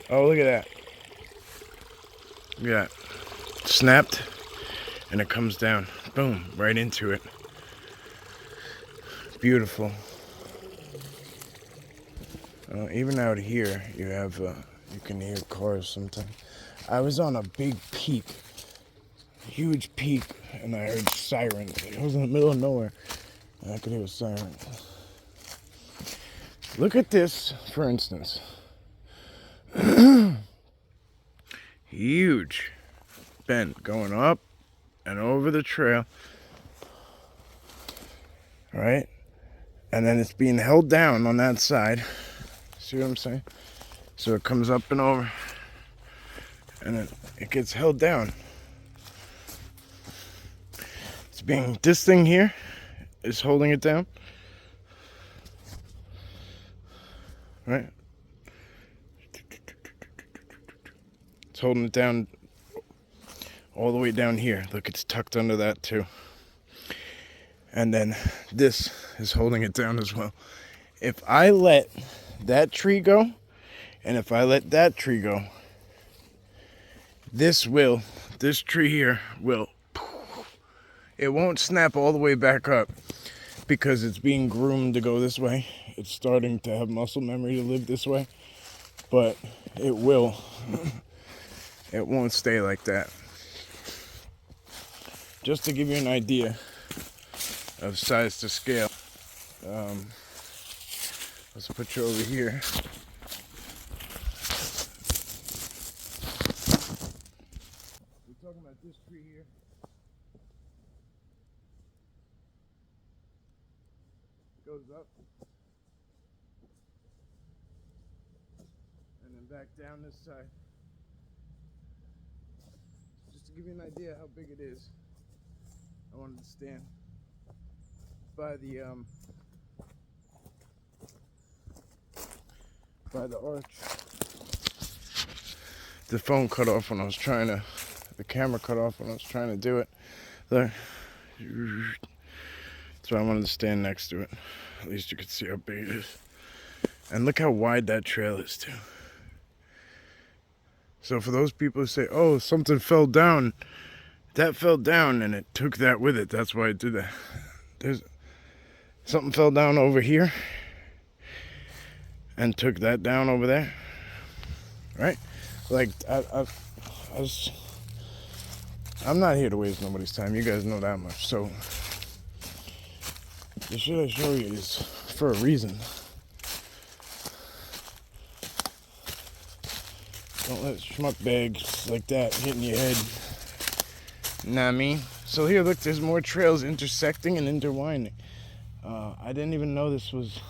Oh, look at that. Look at that. Snapped, and it comes down. Boom, right into it. Beautiful. Even out here, you have, you can hear cars sometimes. I was on a big peak, huge peak, and I heard sirens. I was in the middle of nowhere, and I could hear a siren. Look at this, for instance. Huge bend going up and over the trail. Right? And then it's being held down on that side. See what I'm saying? So it comes up and over, and then it gets held down. This thing here is holding it down. Right? It's holding it down all the way down here. Look, it's tucked under that too. And then this is holding it down as well. If I let that tree go, and if I let that tree go, this tree here will, it won't snap all the way back up because it's being groomed to go this way. It's starting to have muscle memory to live this way, but it will. It won't stay like that. Just to give you an idea of size to scale. Let's put you over here. We're talking about this tree here. Goes up. And then back down this side. Just to give you an idea how big it is. I wanted to stand by the arch. The phone cut off when I was trying to, the camera cut off when I was trying to do it. There. So I wanted to stand next to it. At least you could see how big it is. And look how wide that trail is too. So for those people who say, oh, something fell down, that fell down and it took that with it. That's why it did that. There's something fell down over here and took that down over there. Right? Like, I'm not here to waste nobody's time. You guys know that much. So the shit I show you is for a reason. Don't let schmuck bags like that hit in your head. Know what I mean? So here, look, there's more trails intersecting and intertwining. I didn't even know this was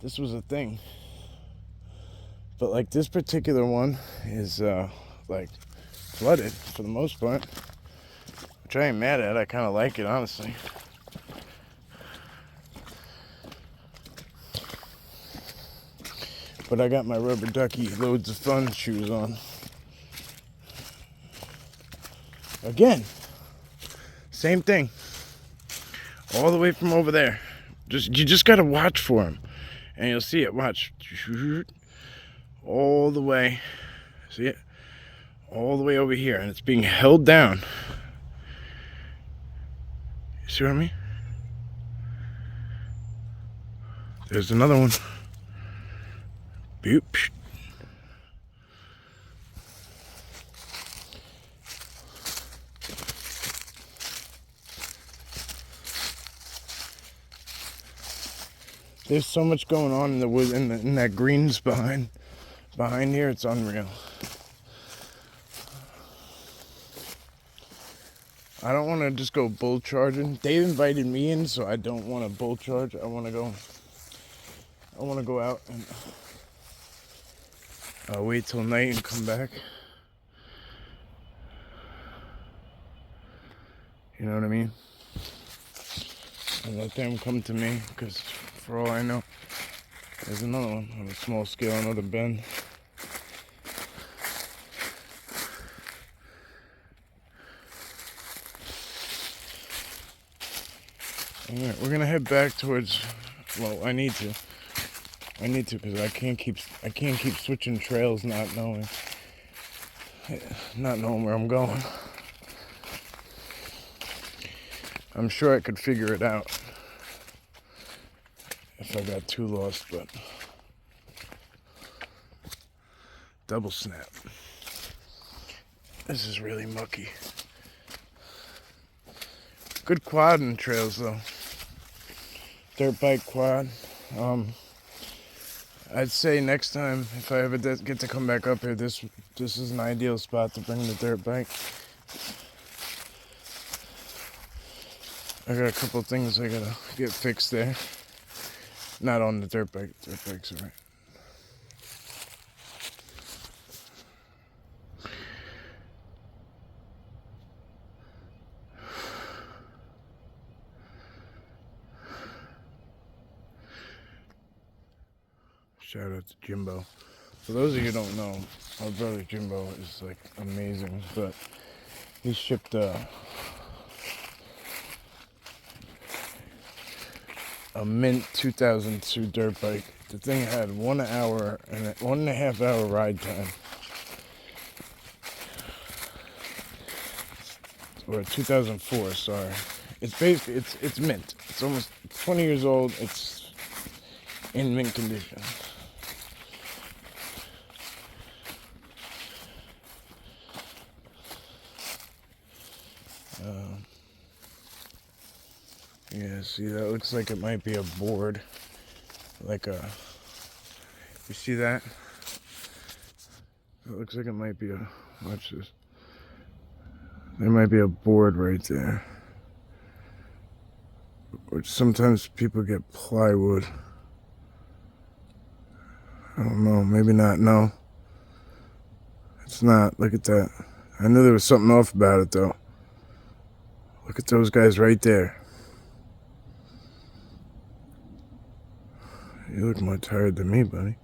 a thing. But like this particular one is like flooded for the most part, which I ain't mad at. I kind of like it, honestly. But I got my rubber ducky loads of fun shoes on. Again, same thing. All the way from over there. You just gotta watch for them, and you'll see it. Watch. All the way. See it? All the way over here, and it's being held down. You see what I mean? There's another one. Boop. There's so much going on in the wood, in that greens behind here. It's unreal. I don't want to just go bull charging. They invited me in, so I don't want to bull charge. I want to go out and wait till night and come back. You know what I mean? And let them come to me, because for all I know, there's another one on a small scale, another bend. Alright, we're gonna head back towards, well, I need to because I can't keep switching trails not knowing where I'm going. I'm sure I could figure it out if I got too lost, but double snap. This is really mucky. Good quadding trails though. Dirt bike quad. I'd say next time, if I ever get to come back up here, this is an ideal spot to bring the dirt bike. I got a couple of things I gotta get fixed there. Not on the dirt bike. Dirt bike's alright. Shout out to Jimbo. For those of you who don't know, my brother Jimbo is like amazing, but he shipped a mint 2002 dirt bike. The thing had 1 hour and 1.5 hour ride time. Or 2004, sorry. It's basically, it's mint. It's almost 20 years old. It's in mint condition. Yeah, see, that looks like it might be a board. Like a, you see that? It looks like it might be a, watch this. There might be a board right there. Which sometimes people get plywood. I don't know, maybe not, no. It's not, look at that. I knew there was something off about it though. Look at those guys right there. You look more tired than me, buddy.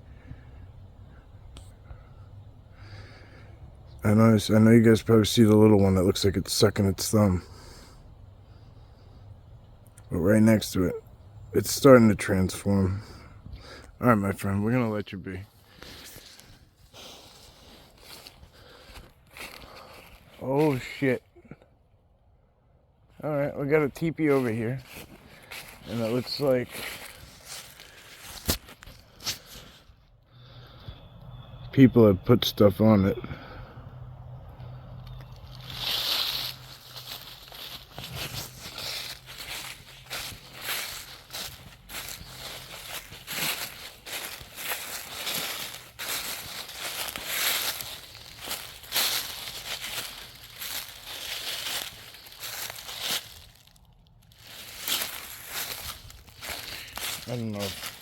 I know you guys probably see the little one that looks like it's sucking its thumb. But right next to it, it's starting to transform. Alright, my friend, we're gonna let you be. Oh, shit. Alright, we got a teepee over here. And it looks like people have put stuff on it.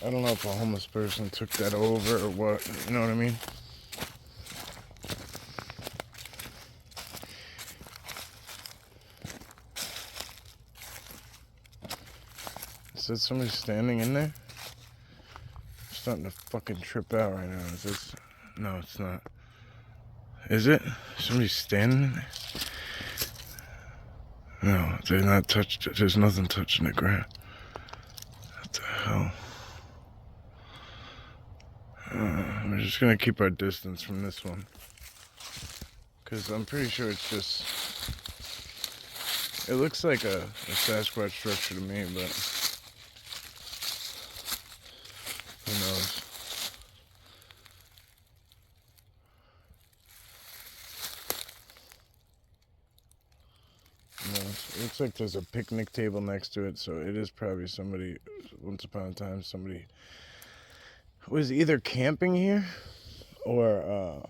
I don't know if a homeless person took that over or what, you know what I mean? Is that somebody standing in there? I'm starting to fucking trip out right now. Is this? No, it's not. Is it? Somebody standing in there? No, they're not touched. There's nothing touching the ground. What the hell? We're just gonna keep our distance from this one. Because I'm pretty sure it's just... It looks like a Sasquatch structure to me, but... Who knows? No, it looks like there's a picnic table next to it, so it is probably somebody... Once upon a time, somebody... was either camping here or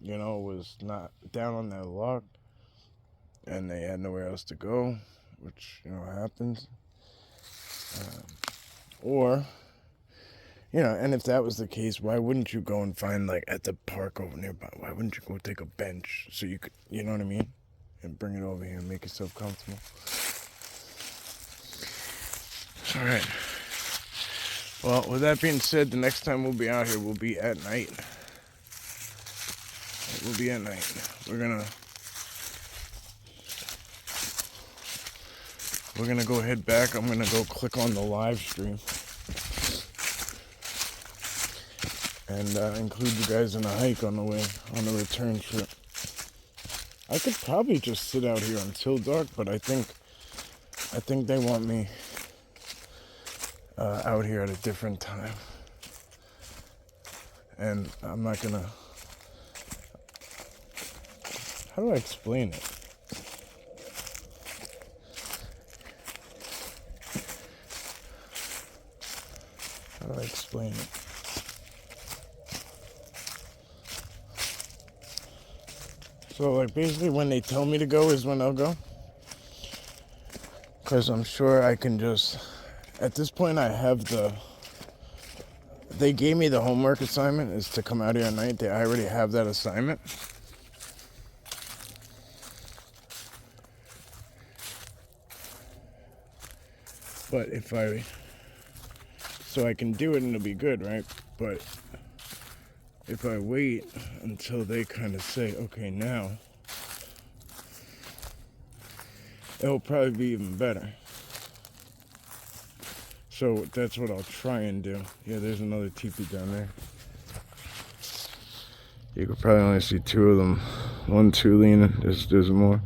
you know, was not down on their luck and they had nowhere else to go, which, you know, happens, or, you know, and if that was the case, why wouldn't you go and find, like, at the park over nearby, why wouldn't you go take a bench so you could, you know what I mean, and bring it over here and make yourself comfortable. All right. Well, with that being said, the next time we'll be out here will be at night. It will be at night. We're gonna go head back. I'm gonna go click on the live stream and include you guys in a hike on the way, on the return trip. I could probably just sit out here until dark, but I think they want me out here at a different time, and I'm not gonna. How do I explain it? How do I explain it? So, like, basically when they tell me to go is when I'll go. Because I'm sure I can just... At this point, I have the... They gave me the homework assignment is to come out here at night. I already have that assignment. But if I... So I can do it and it'll be good, right? But if I wait until they kind of say, okay, now, it'll probably be even better. So that's what I'll try and do. Yeah, there's another teepee down there. You could probably only see two of them. 1, 2 leaning. There's more.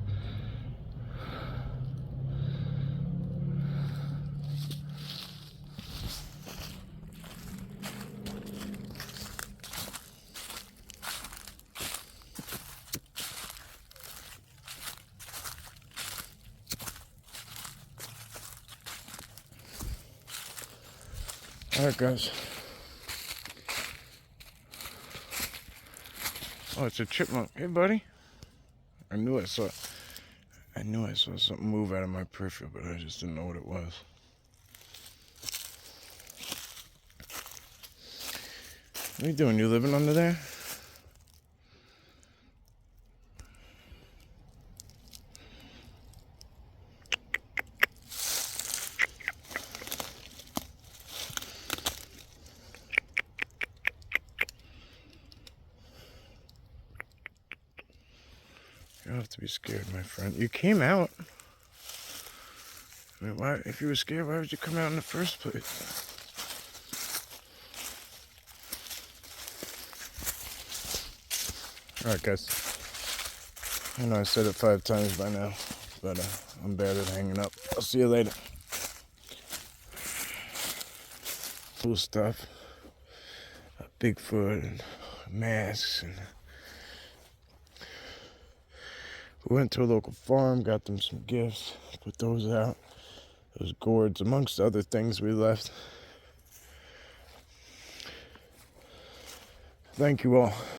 Alright, guys. Oh, it's a chipmunk. Hey, buddy. I knew I saw something move out of my peripheral, but I just didn't know what it was. What are you doing? You living under there? You don't have to be scared, my friend. You came out. I mean, why? If you were scared, why would you come out in the first place? Alright, guys. I know I said it 5 times by now, but I'm bad at hanging up. I'll see you later. Cool stuff. Bigfoot and masks. And we went to a local farm, got them some gifts, put those out. Those gourds, amongst other things we left. Thank you all.